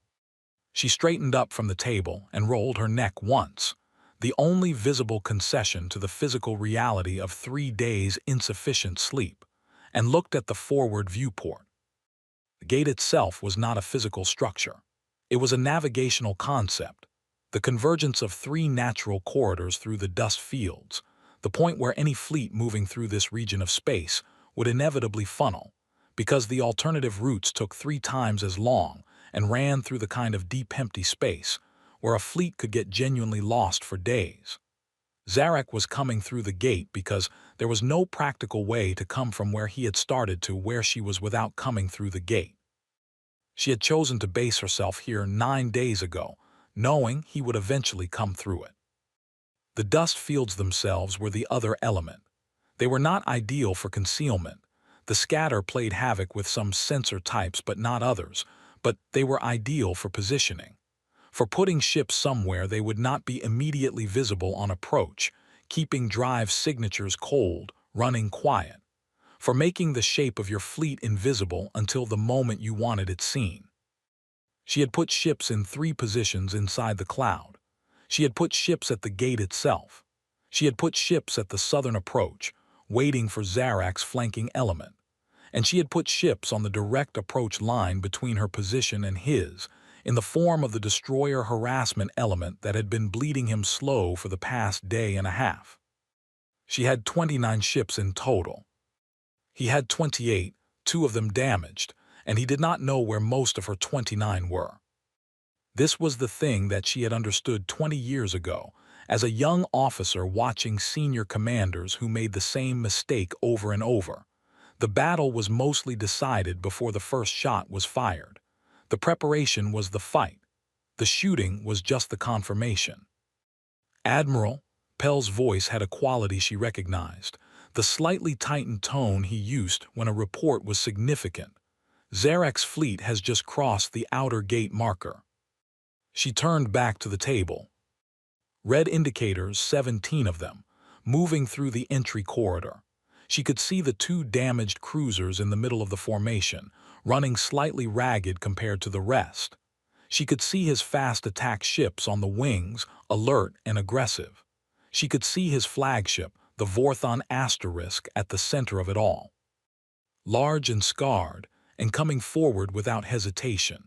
She straightened up from the table and rolled her neck once, the only visible concession to the physical reality of 3 days' insufficient sleep, and looked at the forward viewport. The gate itself was not a physical structure. It was a navigational concept, the convergence of 3 natural corridors through the dust fields, the point where any fleet moving through this region of space would inevitably funnel, because the alternative routes took 3 times as long and ran through the kind of deep empty space where a fleet could get genuinely lost for days. Zarek was coming through the gate because there was no practical way to come from where he had started to where she was without coming through the gate. She had chosen to base herself here 9 days ago, knowing he would eventually come through it. The dust fields themselves were the other element. They were not ideal for concealment. The scatter played havoc with some sensor types but not others, but they were ideal for positioning. For putting ships somewhere they would not be immediately visible on approach, keeping drive signatures cold, running quiet. For making the shape of your fleet invisible until the moment you wanted it seen. She had put ships in 3 positions inside the cloud. She had put ships at the gate itself. She had put ships at the southern approach, waiting for Zarek's flanking element. And she had put ships on the direct approach line between her position and his, in the form of the destroyer harassment element that had been bleeding him slow for the past day and a half. She had 29 ships in total. He had 28, 2 of them damaged, and he did not know where most of her 29 were. This was the thing that she had understood 20 years ago, as a young officer watching senior commanders who made the same mistake over and over. The battle was mostly decided before the first shot was fired. The preparation was the fight. The shooting was just the confirmation. Admiral, Pell's voice had a quality she recognized, the slightly tightened tone he used when a report was significant. Zarek's fleet has just crossed the outer gate marker. She turned back to the table. Red indicators, 17 of them, moving through the entry corridor. She could see the 2 damaged cruisers in the middle of the formation, running slightly ragged compared to the rest. She could see his fast attack ships on the wings, alert and aggressive. She could see his flagship, the Vorthon Asterisk, at the center of it all. Large and scarred, and coming forward without hesitation.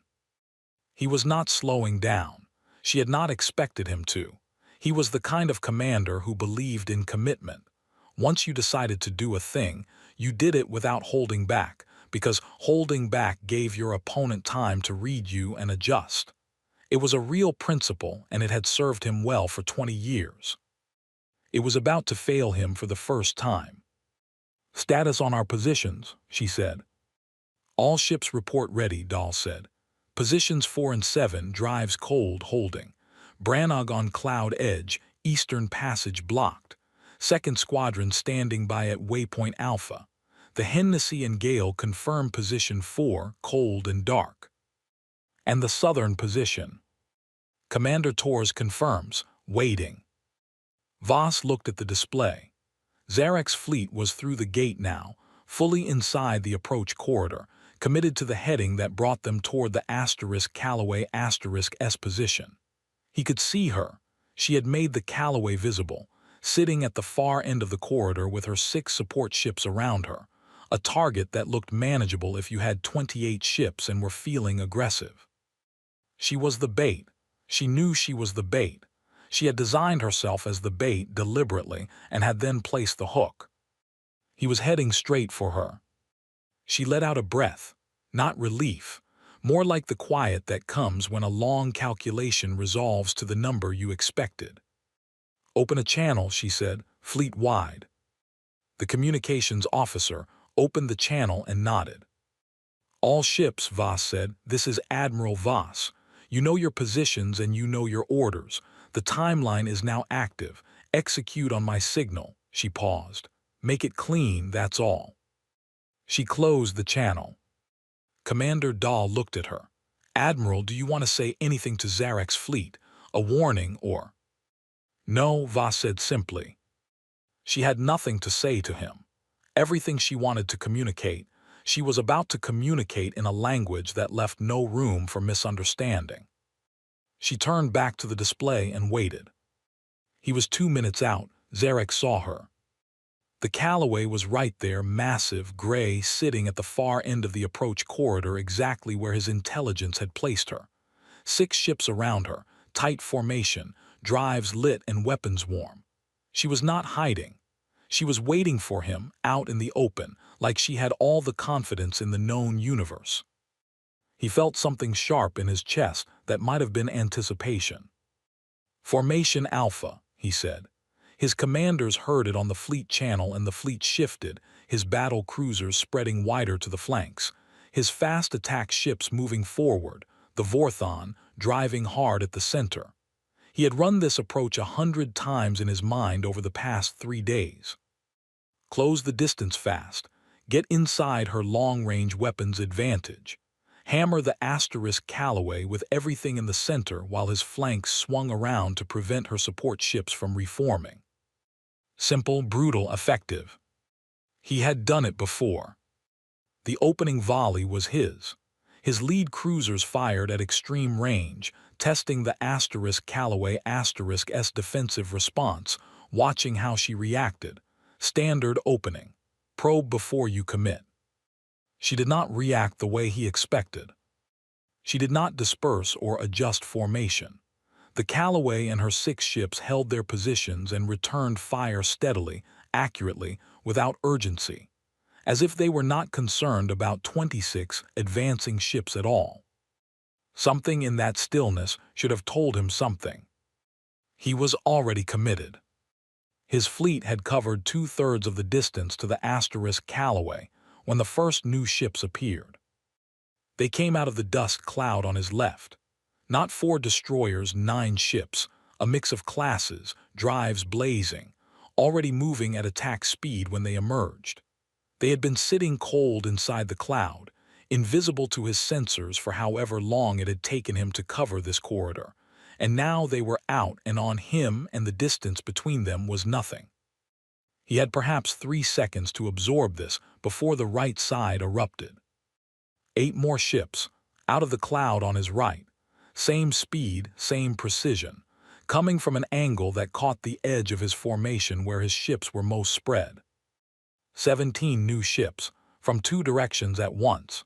He was not slowing down. She had not expected him to. He was the kind of commander who believed in commitment. Once you decided to do a thing, you did it without holding back, because holding back gave your opponent time to read you and adjust. It was a real principle, and it had served him well for 20 years. It was about to fail him for the first time. "Status on our positions," she said. "All ships report ready," Dahl said. "Positions 4 and 7, drives cold holding. Brannog on cloud edge, eastern passage blocked. Second squadron standing by at waypoint Alpha. The Hennessy and Gale confirm position 4, cold and dark." "And the southern position?" "Commander Torres confirms, waiting." Voss looked at the display. Zarek's fleet was through the gate now, fully inside the approach corridor, committed to the heading that brought them toward the Callaway S position. He could see her. She had made the Callaway visible, sitting at the far end of the corridor with her 6 support ships around her, a target that looked manageable if you had 28 ships and were feeling aggressive. She was the bait. She knew she was the bait. She had designed herself as the bait deliberately and had then placed the hook. He was heading straight for her. She let out a breath, not relief, more like the quiet that comes when a long calculation resolves to the number you expected. "Open a channel," she said, fleet-wide. The communications officer opened the channel and nodded. "All ships," Voss said. "This is Admiral Voss. You know your positions and you know your orders. The timeline is now active. Execute on my signal." She paused. "Make it clean, that's all." She closed the channel. Commander Dahl looked at her. "Admiral, do you want to say anything to Zarek's fleet? A warning or—" "No," Voss said simply. She had nothing to say to him. Everything she wanted to communicate, she was about to communicate in a language that left no room for misunderstanding. She turned back to the display and waited. He was 2 minutes out. Zarek saw her. The Callaway was right there, massive, gray, sitting at the far end of the approach corridor exactly where his intelligence had placed her. 6 ships around her, tight formation, drives lit and weapons warm. She was not hiding. She was waiting for him, out in the open, like she had all the confidence in the known universe. He felt something sharp in his chest that might have been anticipation. "Formation Alpha," he said. His commanders heard it on the fleet channel and the fleet shifted, his battle cruisers spreading wider to the flanks, his fast attack ships moving forward, the Vorthon driving hard at the center. He had run this approach 100 times in his mind over the past 3 days. Close the distance fast. Get inside her long-range weapons advantage. Hammer the Callaway with everything in the center while his flanks swung around to prevent her support ships from reforming. Simple, brutal, effective. He had done it before. The opening volley was his. His lead cruisers fired at extreme range, testing the Callaway S defensive response, watching how she reacted. Standard opening. Probe before you commit. She did not react the way he expected. She did not disperse or adjust formation. The Callaway and her 6 ships held their positions and returned fire steadily, accurately, without urgency, as if they were not concerned about 26 advancing ships at all. Something in that stillness should have told him something. He was already committed. His fleet had covered 2/3 of the distance to the Callaway when the first new ships appeared. They came out of the dust cloud on his left. Not 4 destroyers, 9 ships, a mix of classes, drives blazing, already moving at attack speed when they emerged. They had been sitting cold inside the cloud, invisible to his sensors for however long it had taken him to cover this corridor, and now they were out and on him, and the distance between them was nothing. He had perhaps 3 seconds to absorb this before the right side erupted. 8 more ships, out of the cloud on his right. Same speed, same precision, coming from an angle that caught the edge of his formation where his ships were most spread. 17 new ships, from 2 directions at once.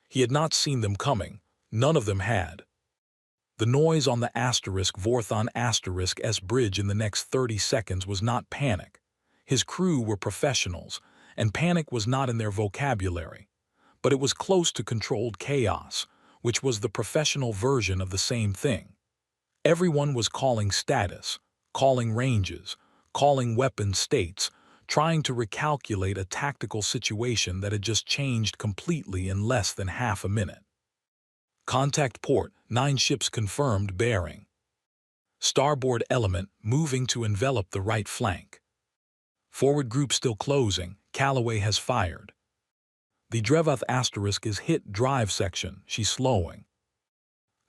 He had not seen them coming. None of them had. The noise on the Vorthon S bridge in the next 30 seconds was not panic. His crew were professionals, and panic was not in their vocabulary. but it was close to controlled chaos, which was the professional version of the same thing. Everyone was calling status, calling ranges, calling weapon states, trying to recalculate a tactical situation that had just changed completely in less than half a minute. Contact port, 9 ships confirmed bearing. Starboard element moving to envelop the right flank. Forward group still closing, Callaway has fired. The Drevath asterisk is hit drive section, she's slowing.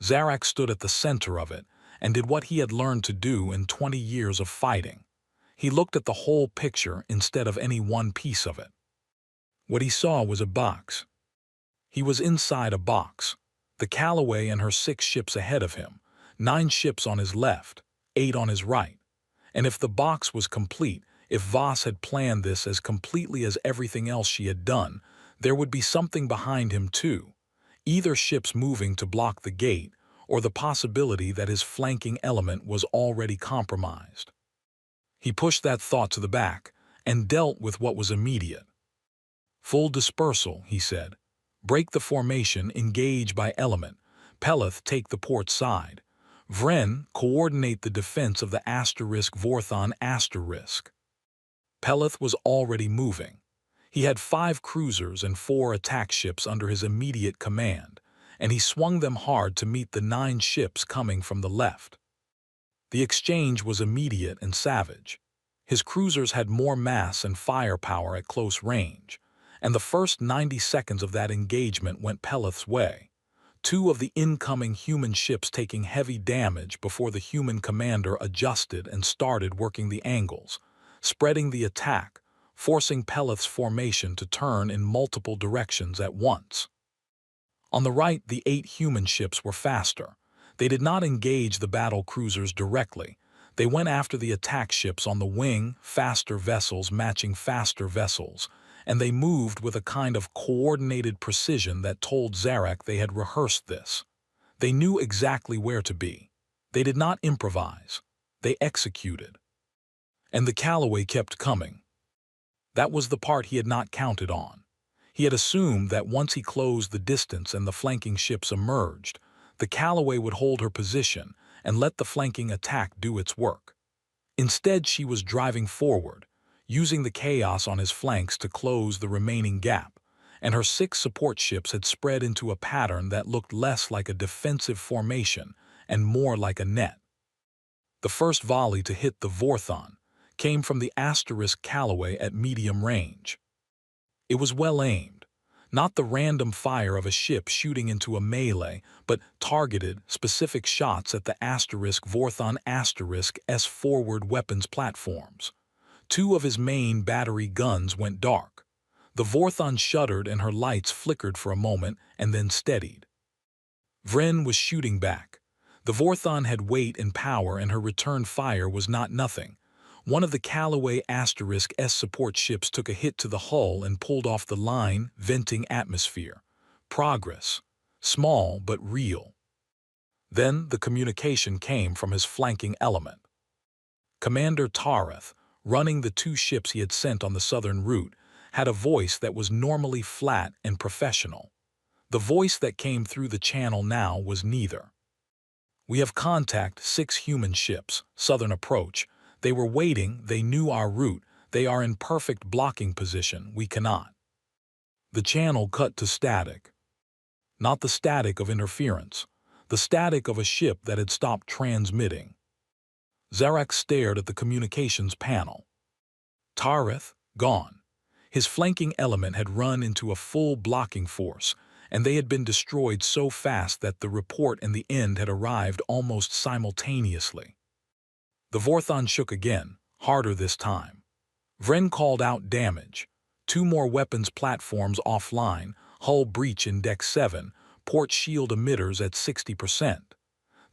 Zarak stood at the center of it and did what he had learned to do in 20 years of fighting. He looked at the whole picture instead of any one piece of it. What he saw was a box. He was inside a box. The Callaway and her 6 ships ahead of him, 9 ships on his left, 8 on his right. And if the box was complete, if Voss had planned this as completely as everything else she had done, there would be something behind him too. Either ships moving to block the gate, or the possibility that his flanking element was already compromised. He pushed that thought to the back and dealt with what was immediate. Full dispersal, he said. Break the formation, engage by element. Peleth take the port side. Vren coordinate the defense of the asterisk Vorthon asterisk. Peleth was already moving. He had 5 cruisers and 4 attack ships under his immediate command, and he swung them hard to meet the 9 ships coming from the left. The exchange was immediate and savage. His cruisers had more mass and firepower at close range, and the first 90 seconds of that engagement went Peleth's way. 2 of the incoming human ships taking heavy damage before the human commander adjusted and started working the angles, spreading the attack, forcing Peleth's formation to turn in multiple directions at once. On the right, the 8 human ships were faster. They did not engage the battle cruisers directly. They went after the attack ships on the wing, faster vessels matching faster vessels, and they moved with a kind of coordinated precision that told Zarak they had rehearsed this. They knew exactly where to be. They did not improvise. They executed. And the Callaway kept coming. That was the part he had not counted on. He had assumed that once he closed the distance and the flanking ships emerged, the Callaway would hold her position and let the flanking attack do its work. Instead, she was driving forward, using the chaos on his flanks to close the remaining gap, and her 6 support ships had spread into a pattern that looked less like a defensive formation and more like a net. The first volley to hit the Vorthon came from the asterisk Callaway at medium range. It was well aimed, not the random fire of a ship shooting into a melee, but targeted, specific shots at the asterisk Vorthon asterisk S forward weapons platforms. 2 of his main battery guns went dark. The Vorthon shuddered and her lights flickered for a moment and then steadied. Vren was shooting back. The Vorthon had weight and power, and her return fire was not nothing. One of the Callaway asterisk S support ships took a hit to the hull and pulled off the line, venting atmosphere. Progress. Small but real. Then the communication came from his flanking element. Commander Tareth, running the 2 ships he had sent on the southern route, had a voice that was normally flat and professional. The voice that came through the channel now was neither. We have contact 6 human ships, southern approach. They were waiting, they knew our route, they are in perfect blocking position, we cannot. The channel cut to static. Not the static of interference, the static of a ship that had stopped transmitting. Zarak stared at the communications panel. Tareth, gone. His flanking element had run into a full blocking force, and they had been destroyed so fast that the report and the end had arrived almost simultaneously. The Vorthon shook again, harder this time. Vren called out damage. 2 more weapons platforms offline, hull breach in Deck 7, port shield emitters at 60%.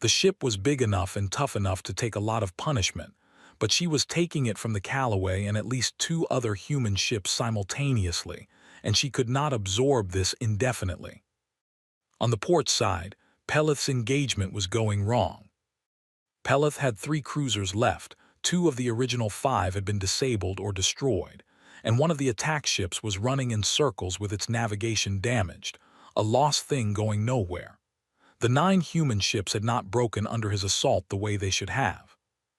The ship was big enough and tough enough to take a lot of punishment, but she was taking it from the Callaway and at least 2 other human ships simultaneously, and she could not absorb this indefinitely. On the port side, Peleth's engagement was going wrong. Peleth had 3 cruisers left, 2 of the original 5 had been disabled or destroyed, and one of the attack ships was running in circles with its navigation damaged, a lost thing going nowhere. The 9 human ships had not broken under his assault the way they should have.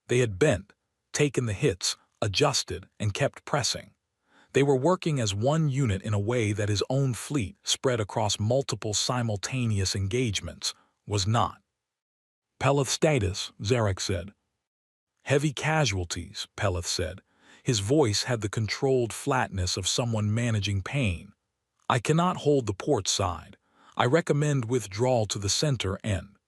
They had bent, taken the hits, adjusted, and kept pressing. They were working as one unit in a way that his own fleet, spread across multiple simultaneous engagements, was not. "Peleth status," Zarek said. "Heavy casualties," Peleth said. His voice had the controlled flatness of someone managing pain. "I cannot hold the port side. I recommend withdrawal to the center end."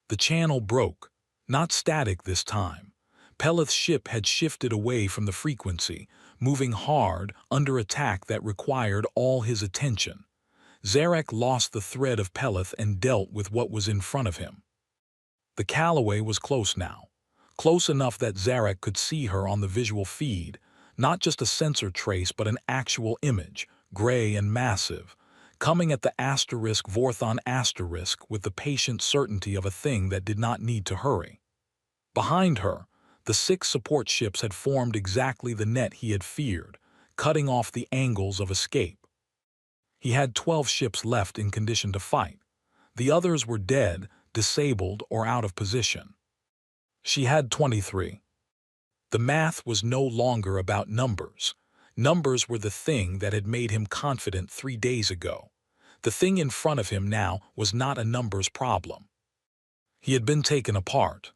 The channel broke. Not static this time. Peleth's ship had shifted away from the frequency, moving hard under attack that required all his attention. Zarek lost the thread of Peleth and dealt with what was in front of him. The Callaway was close now. Close enough that Zarek could see her on the visual feed, not just a sensor trace but an actual image, gray and massive, coming at the Vorthon with the patient certainty of a thing that did not need to hurry. Behind her, the 6 support ships had formed exactly the net he had feared, cutting off the angles of escape. He had 12 ships left in condition to fight. The others were dead, disabled, or out of position. She had 23. The math was no longer about numbers. Numbers were the thing that had made him confident 3 days ago. The thing in front of him now was not a numbers problem. He had been taken apart.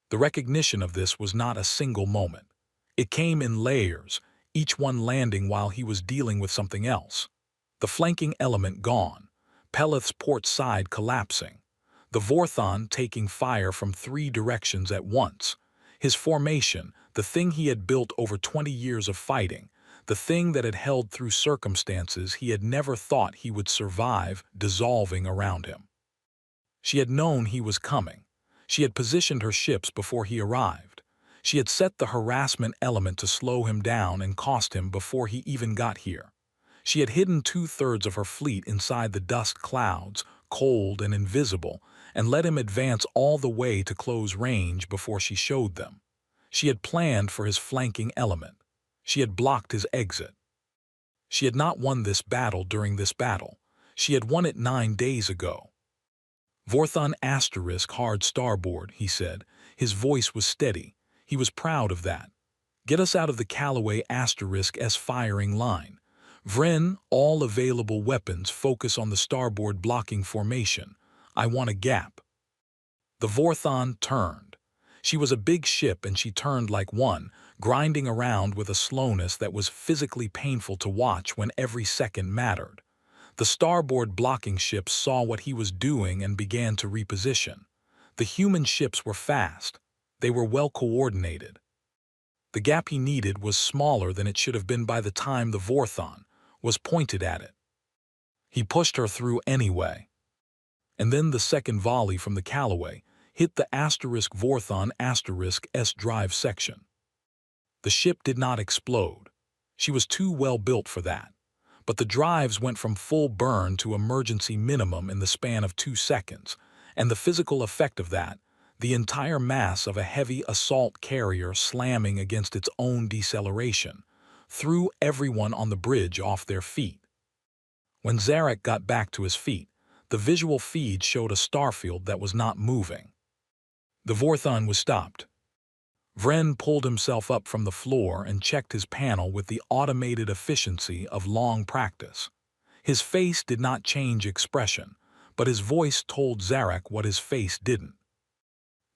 The recognition of this was not a single moment. It came in layers, each one landing while he was dealing with something else. The flanking element gone, Peleth's port side collapsing, the Vorthon taking fire from 3 directions at once, his formation, the thing he had built over 20 years of fighting, the thing that had held through circumstances he had never thought he would survive, dissolving around him. She had known he was coming. She had positioned her ships before he arrived. She had set the harassment element to slow him down and cost him before he even got here. She had hidden 2/3 of her fleet inside the dust clouds, cold and invisible, and let him advance all the way to close range before she showed them. She had planned for his flanking element. She had blocked his exit. She had not won this battle during this battle. She had won it 9 days ago. "Vorthon hard starboard," he said. His voice was steady. He was proud of that. "Get us out of the Callaway S firing line. Vren, all available weapons focus on the starboard blocking formation. I want a gap." The Vorthon turned. She was a big ship and she turned like one, grinding around with a slowness that was physically painful to watch when every second mattered. The starboard blocking ships saw what he was doing and began to reposition. The human ships were fast. They were well coordinated. The gap he needed was smaller than it should have been by the time the Vorthon was pointed at it. He pushed her through anyway. And then the second volley from the Callaway hit the Vorthon S drive section. The ship did not explode. She was too well built for that. But the drives went from full burn to emergency minimum in the span of 2 seconds, and the physical effect of that, the entire mass of a heavy assault carrier slamming against its own deceleration, threw everyone on the bridge off their feet. When Zarek got back to his feet, the visual feed showed a starfield that was not moving. The Vorthon was stopped. Vren pulled himself up from the floor and checked his panel with the automated efficiency of long practice. His face did not change expression, but his voice told Zarek what his face didn't.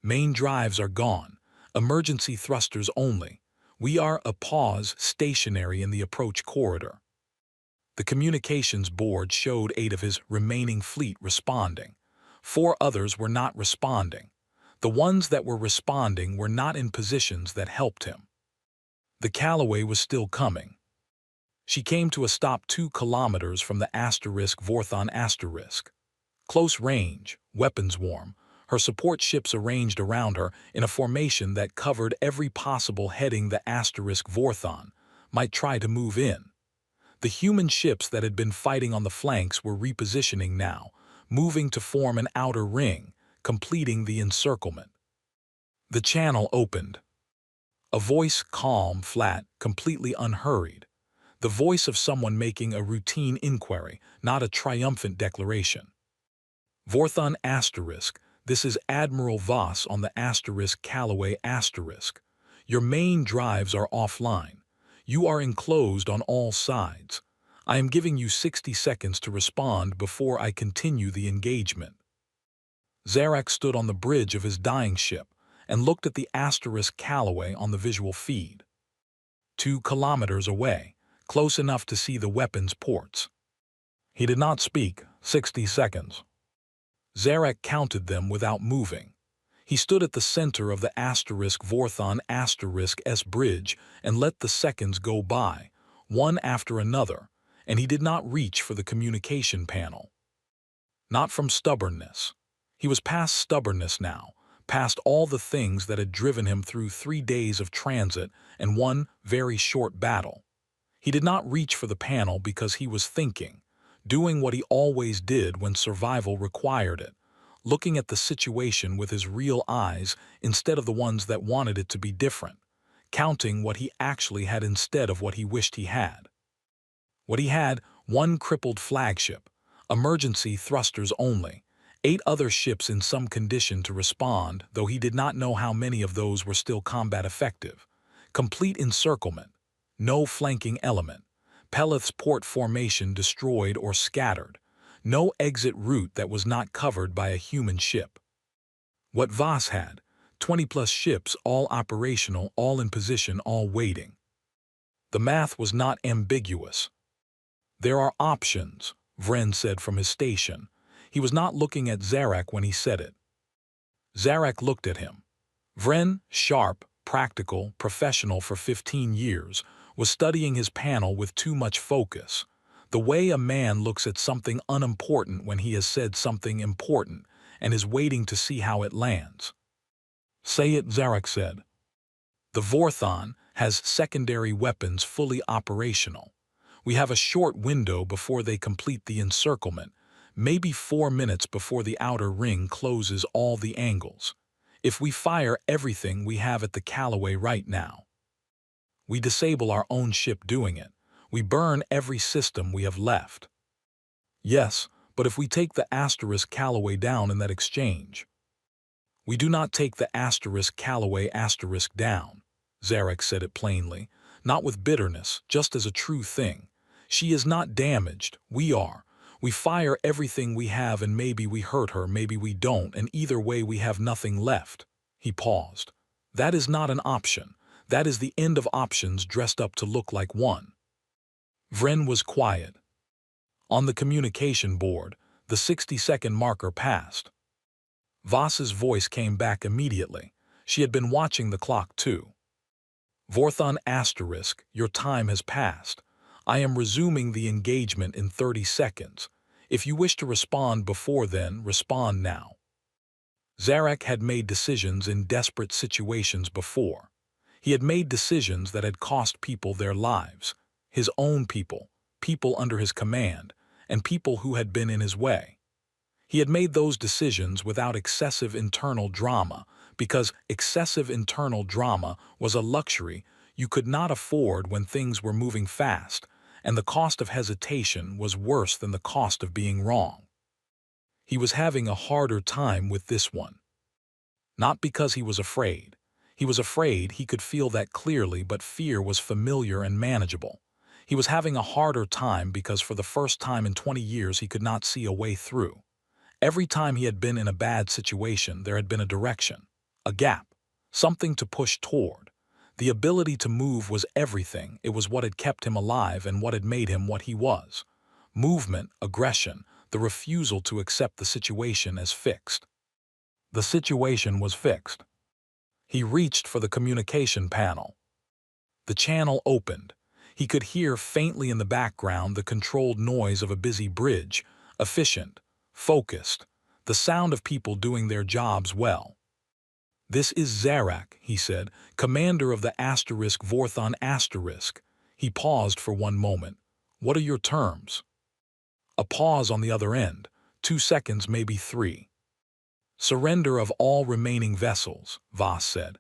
"Main drives are gone. Emergency thrusters only. We are stationary in the approach corridor." The communications board showed 8 of his remaining fleet responding. 4 others were not responding. The ones that were responding were not in positions that helped him. The Callaway was still coming. She came to a stop 2 kilometers from the Vorthon Close range, weapons warm, her support ships arranged around her in a formation that covered every possible heading the Vorthon might try to move in. The human ships that had been fighting on the flanks were repositioning now, moving to form an outer ring, completing the encirclement. The channel opened. A voice, calm, flat, completely unhurried. the voice of someone making a routine inquiry, not a triumphant declaration. Vorthon asterisk, this is Admiral Voss on the asterisk Callaway asterisk. Your main drives are offline. You are enclosed on all sides. I am giving you 60 seconds to respond before I continue the engagement. Zarak stood on the bridge of his dying ship and looked at the asterisk Callaway on the visual feed. 2 kilometers away, close enough to see the weapons ports. He did not speak. 60 seconds. Zarak counted them without moving. He stood at the center of the asterisk Vorthon asterisk S bridge and let the seconds go by, one after another, and he did not reach for the communication panel. Not from stubbornness. He was past stubbornness now, past all the things that had driven him through 3 days of transit and 1 very short battle. He did not reach for the panel because he was thinking, doing what he always did when survival required it, looking at the situation with his real eyes instead of the ones that wanted it to be different, counting what he actually had instead of what he wished he had. What he had, 1 crippled flagship, emergency thrusters only, 8 other ships in some condition to respond, though he did not know how many of those were still combat effective, complete encirclement, no flanking element, Peleth's port formation destroyed or scattered, no exit route that was not covered by a human ship. What Voss had, 20-plus ships, all operational, all in position, all waiting. The math was not ambiguous. There are options, Vren said from his station. He was not looking at Zarak when he said it. Zarak looked at him. Vren, sharp, practical, professional for 15 years, was studying his panel with too much focus, the way a man looks at something unimportant when he has said something important and is waiting to see how it lands. Say it, Zarak said. The Vorthon has secondary weapons fully operational. We have a short window before they complete the encirclement, maybe 4 minutes before the outer ring closes all the angles. If we fire everything we have at the Callaway right now, we disable our own ship doing it. We burn every system we have left. Yes, but if we take the asterisk Callaway down in that exchange. We do not take the asterisk Callaway asterisk down. Zarak said it plainly, not with bitterness, just as a true thing. She is not damaged, we are. We fire everything we have and maybe we hurt her, maybe we don't, and either way we have nothing left. He paused. That is not an option. That is the end of options dressed up to look like one. Vren was quiet. On the communication board, the 60-second marker passed. Voss's voice came back immediately. She had been watching the clock too. Vorthon asterisk, your time has passed. I am resuming the engagement in 30 seconds. If you wish to respond before then, respond now. Zarak had made decisions in desperate situations before. He had made decisions that had cost people their lives, his own people, people under his command, and people who had been in his way. He had made those decisions without excessive internal drama, because excessive internal drama was a luxury you could not afford when things were moving fast, and the cost of hesitation was worse than the cost of being wrong. He was having a harder time with this one. Not because he was afraid. He was afraid, he could feel that clearly, but fear was familiar and manageable. He was having a harder time because for the first time in 20 years he could not see a way through. Every time he had been in a bad situation, there had been a direction, a gap, something to push toward. The ability to move was everything. It was what had kept him alive and what had made him what he was. Movement, aggression, the refusal to accept the situation as fixed. The situation was fixed. He reached for the communication panel. The channel opened. He could hear faintly in the background the controlled noise of a busy bridge, efficient, focused, the sound of people doing their jobs well. This is Zarak, he said, commander of the asterisk Vorthon asterisk. He paused for one moment. What are your terms? A pause on the other end, 2 seconds, maybe 3. Surrender of all remaining vessels, Voss said.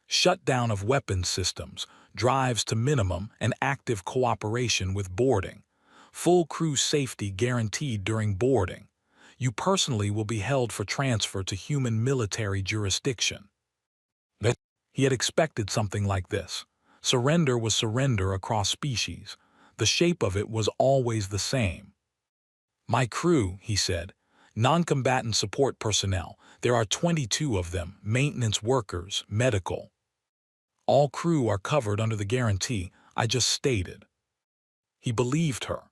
Shutdown of weapons systems, drives to minimum, and active cooperation with boarding. Full crew safety guaranteed during boarding. You personally will be held for transfer to human military jurisdiction. He had expected something like this. Surrender was surrender across species. The shape of it was always the same. My crew, he said, non-combatant support personnel. There are 22 of them, maintenance workers, medical. All crew are covered under the guarantee I just stated. He believed her.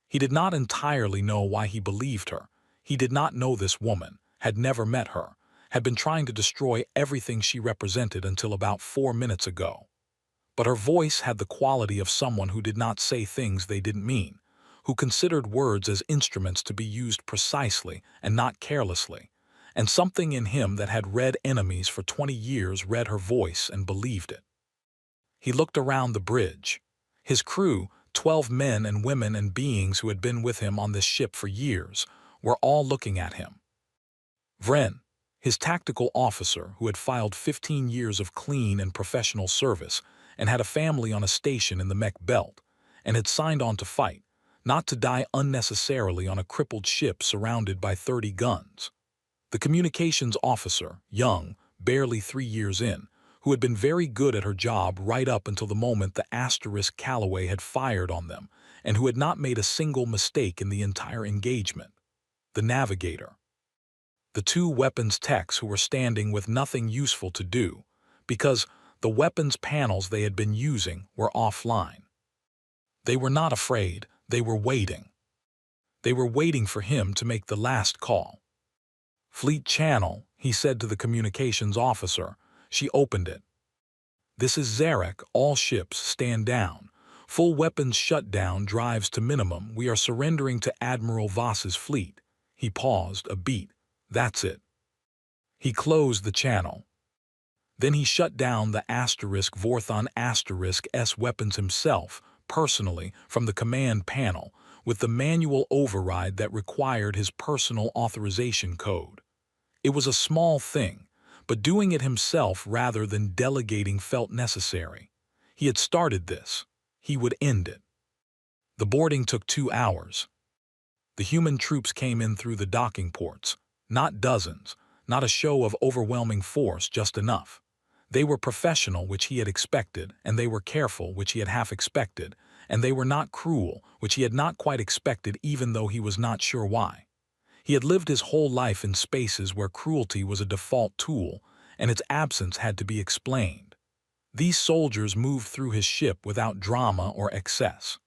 He did not entirely know why he believed her. He did not know this woman, had never met her, had been trying to destroy everything she represented until about 4 minutes ago. But her voice had the quality of someone who did not say things they didn't mean, who considered words as instruments to be used precisely and not carelessly, and something in him that had read enemies for 20 years read her voice and believed it. He looked around the bridge. His crew, 12 men and women and beings who had been with him on this ship for years, were all looking at him. Vren, his tactical officer who had filed 15 years of clean and professional service and had a family on a station in the mech belt, and had signed on to fight, not to die unnecessarily on a crippled ship surrounded by 30 guns. The communications officer, young, barely 3 years in, who had been very good at her job right up until the moment the asterisk Calloway had fired on them, and who had not made a single mistake in the entire engagement. The navigator. The 2 weapons techs who were standing with nothing useful to do, because the weapons panels they had been using were offline. They were not afraid, they were waiting. They were waiting for him to make the last call. Fleet Channel, he said to the communications officer. She opened it. This is Zarek, all ships stand down. Full weapons shutdown drives to minimum. We are surrendering to Admiral Voss's fleet. He paused a beat. That's it. He closed the channel. Then he shut down the asterisk Vorthon asterisk S weapons himself, personally, from the command panel, with the manual override that required his personal authorization code. It was a small thing, but doing it himself rather than delegating felt necessary. He had started this. He would end it. The boarding took 2 hours. The human troops came in through the docking ports, not dozens, not a show of overwhelming force, just enough. They were professional, which he had expected, and they were careful, which he had half expected, and they were not cruel, which he had not quite expected even though he was not sure why. He had lived his whole life in spaces where cruelty was a default tool, and its absence had to be explained. These soldiers moved through his ship without drama or excess.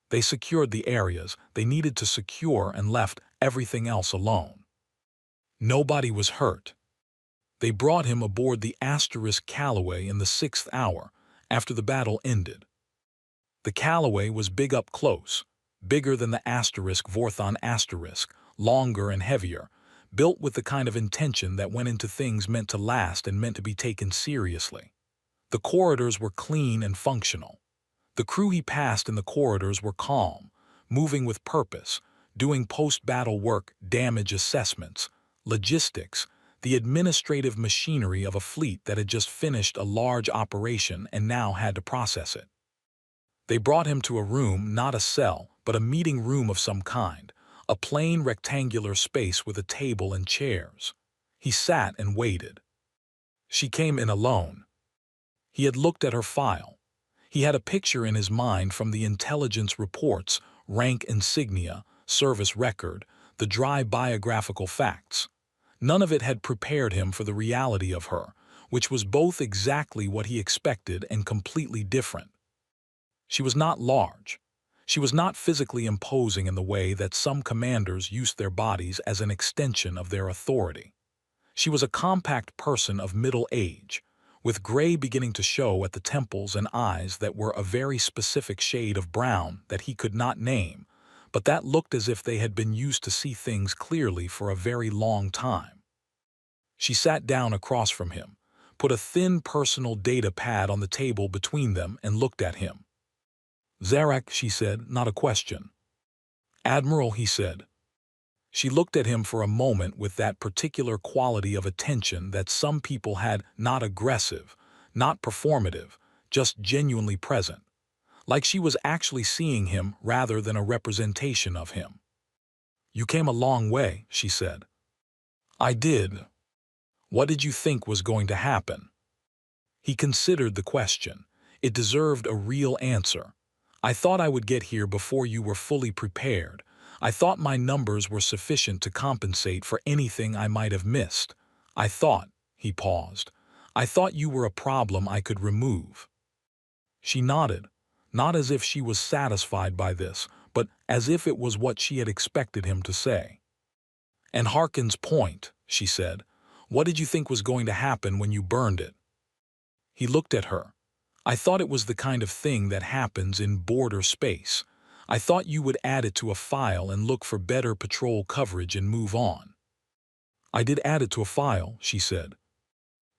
They secured the areas they needed to secure and left everything else alone. Nobody was hurt. They brought him aboard the asterisk Calloway in the 6th hour, after the battle ended. The Calloway was big up close, bigger than the asterisk Vorthon asterisk, longer and heavier, built with the kind of intention that went into things meant to last and meant to be taken seriously. The corridors were clean and functional. The crew he passed in the corridors were calm, moving with purpose, doing post-battle work, damage assessments, logistics, the administrative machinery of a fleet that had just finished a large operation and now had to process it. They brought him to a room, not a cell, but a meeting room of some kind, a plain rectangular space with a table and chairs. He sat and waited. She came in alone. He had looked at her file. He had a picture in his mind from the intelligence reports, rank insignia, service record, the dry biographical facts. None of it had prepared him for the reality of her, which was both exactly what he expected and completely different. She was not large. She was not physically imposing in the way that some commanders used their bodies as an extension of their authority. She was a compact person of middle age, with gray beginning to show at the temples and eyes that were a very specific shade of brown that he could not name, but that looked as if they had been used to see things clearly for a very long time. She sat down across from him, put a thin personal data pad on the table between them and looked at him. Zarek, she said, not a question. Admiral, he said. She looked at him for a moment with that particular quality of attention that some people had, not aggressive, not performative, just genuinely present, like she was actually seeing him rather than a representation of him. "You came a long way," she said. "I did. What did you think was going to happen?" He considered the question. It deserved a real answer. "I thought I would get here before you were fully prepared. I thought my numbers were sufficient to compensate for anything I might have missed. I thought," he paused, "I thought you were a problem I could remove." She nodded, not as if she was satisfied by this, but as if it was what she had expected him to say. "And Harkin's point," she said. "What did you think was going to happen when you burned it?" He looked at her. "I thought it was the kind of thing that happens in border space. I thought you would add it to a file and look for better patrol coverage and move on." "I did add it to a file," she said.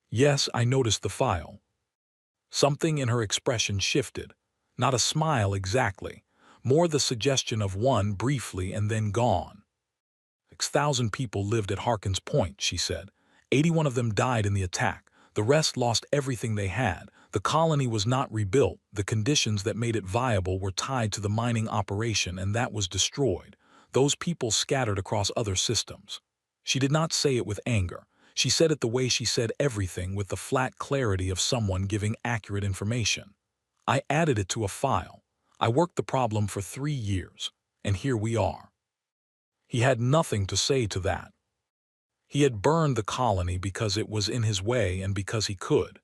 "Yes, I noticed the file." Something in her expression shifted. Not a smile exactly, more the suggestion of one briefly and then gone. 6,000 people lived at Harkin's Point, she said. 81 of them died in the attack. The rest lost everything they had. The colony was not rebuilt. The conditions that made it viable were tied to the mining operation, and that was destroyed. Those people scattered across other systems. She did not say it with anger. She said it the way she said everything, with the flat clarity of someone giving accurate information. "I added it to a file. I worked the problem for 3 years, and here we are." He had nothing to say to that. He had burned the colony because it was in his way and because he could.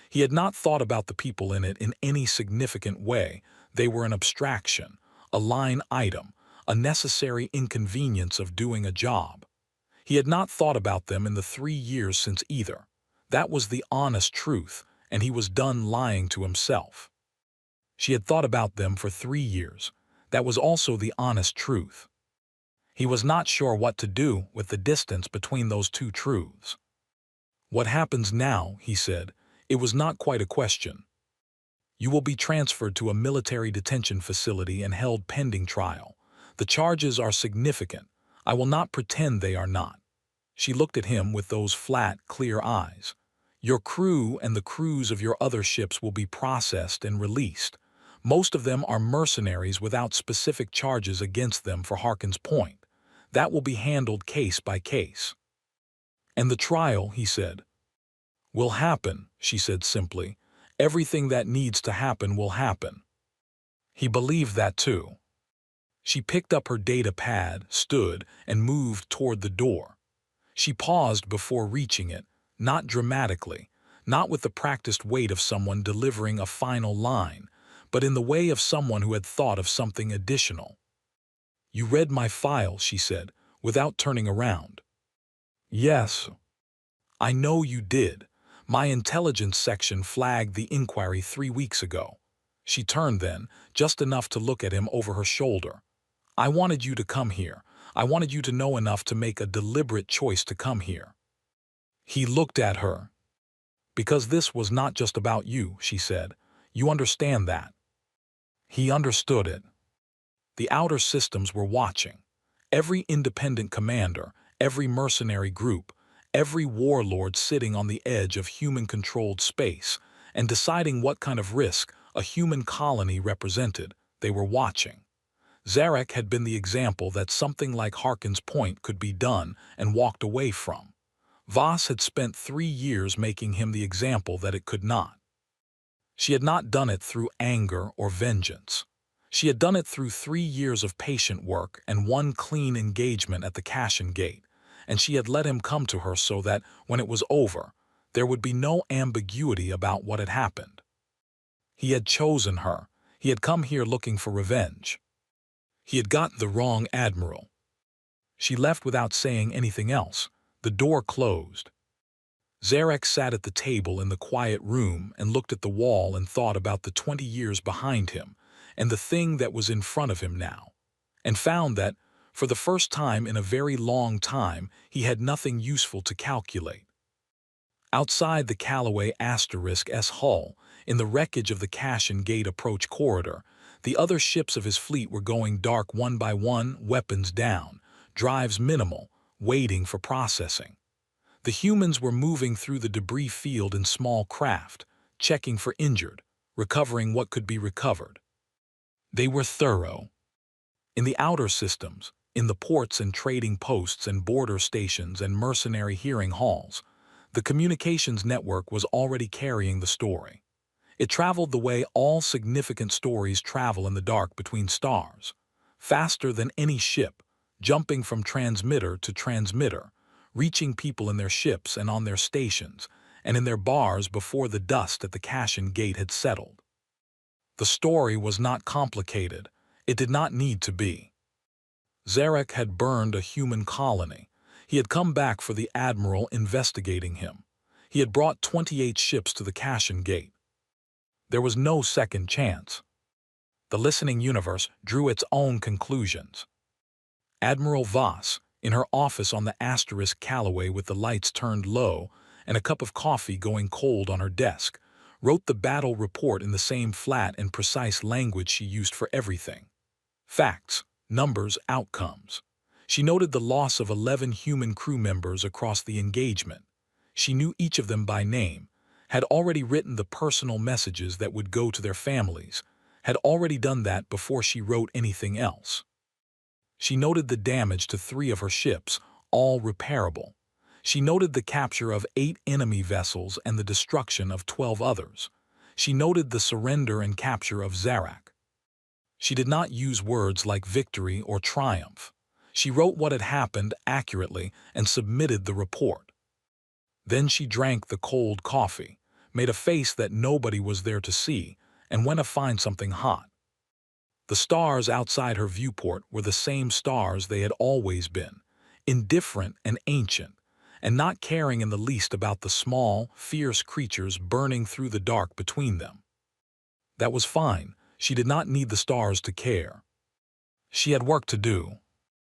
He had not thought about the people in it in any significant way. They were an abstraction, a line item, a necessary inconvenience of doing a job. He had not thought about them in the 3 years since either. That was the honest truth, and he was done lying to himself. She had thought about them for 3 years. That was also the honest truth. He was not sure what to do with the distance between those two truths. "What happens now?" he said. It was not quite a question. "You will be transferred to a military detention facility and held pending trial. The charges are significant. I will not pretend they are not." She looked at him with those flat, clear eyes. "Your crew and the crews of your other ships will be processed and released. Most of them are mercenaries without specific charges against them for Harkin's Point. That will be handled case by case." "And the trial," he said. "Will happen," she said simply. "Everything that needs to happen will happen." He believed that too. She picked up her data pad, stood, and moved toward the door. She paused before reaching it, not dramatically, not with the practiced weight of someone delivering a final line, but in the way of someone who had thought of something additional. "You read my file," she said, without turning around. "Yes." "I know you did. My intelligence section flagged the inquiry 3 weeks ago." She turned then, just enough to look at him over her shoulder. "I wanted you to come here. I wanted you to know enough to make a deliberate choice to come here." He looked at her. "Because this was not just about you," she said. "You understand that." He understood it. The outer systems were watching. Every independent commander, every mercenary group, every warlord sitting on the edge of human-controlled space and deciding what kind of risk a human colony represented, they were watching. Zarek had been the example that something like Harkin's Point could be done and walked away from. Voss had spent 3 years making him the example that it could not. She had not done it through anger or vengeance. She had done it through 3 years of patient work and one clean engagement at the Cashin Gate, and she had let him come to her so that, when it was over, there would be no ambiguity about what had happened. He had chosen her. He had come here looking for revenge. He had got the wrong Admiral. She left without saying anything else. The door closed. Zarek sat at the table in the quiet room and looked at the wall and thought about the 20 years behind him and the thing that was in front of him now, and found that, for the first time in a very long time, he had nothing useful to calculate. Outside the Callaway *S hull, in the wreckage of the Cashin Gate approach corridor, the other ships of his fleet were going dark one by one, weapons down, drives minimal, waiting for processing. The humans were moving through the debris field in small craft, checking for injured, recovering what could be recovered. They were thorough. In the outer systems, in the ports and trading posts and border stations and mercenary hearing halls, the communications network was already carrying the story. It traveled the way all significant stories travel in the dark between stars, faster than any ship, jumping from transmitter to transmitter, reaching people in their ships and on their stations, and in their bars before the dust at the Cashin Gate had settled. The story was not complicated. It did not need to be. Zarek had burned a human colony. He had come back for the Admiral investigating him. He had brought 28 ships to the Cashin Gate. There was no second chance. The listening universe drew its own conclusions. Admiral Voss, in her office on the Asterisk Callaway with the lights turned low and a cup of coffee going cold on her desk, wrote the battle report in the same flat and precise language she used for everything. Facts, numbers, outcomes. She noted the loss of 11 human crew members across the engagement. She knew each of them by name, had already written the personal messages that would go to their families, had already done that before she wrote anything else. She noted the damage to 3 of her ships, all repairable. She noted the capture of 8 enemy vessels and the destruction of 12 others. She noted the surrender and capture of Zarek. She did not use words like victory or triumph. She wrote what had happened accurately and submitted the report. Then she drank the cold coffee, made a face that nobody was there to see, and went to find something hot. The stars outside her viewport were the same stars they had always been, indifferent and ancient, and not caring in the least about the small, fierce creatures burning through the dark between them. That was fine. She did not need the stars to care. She had work to do.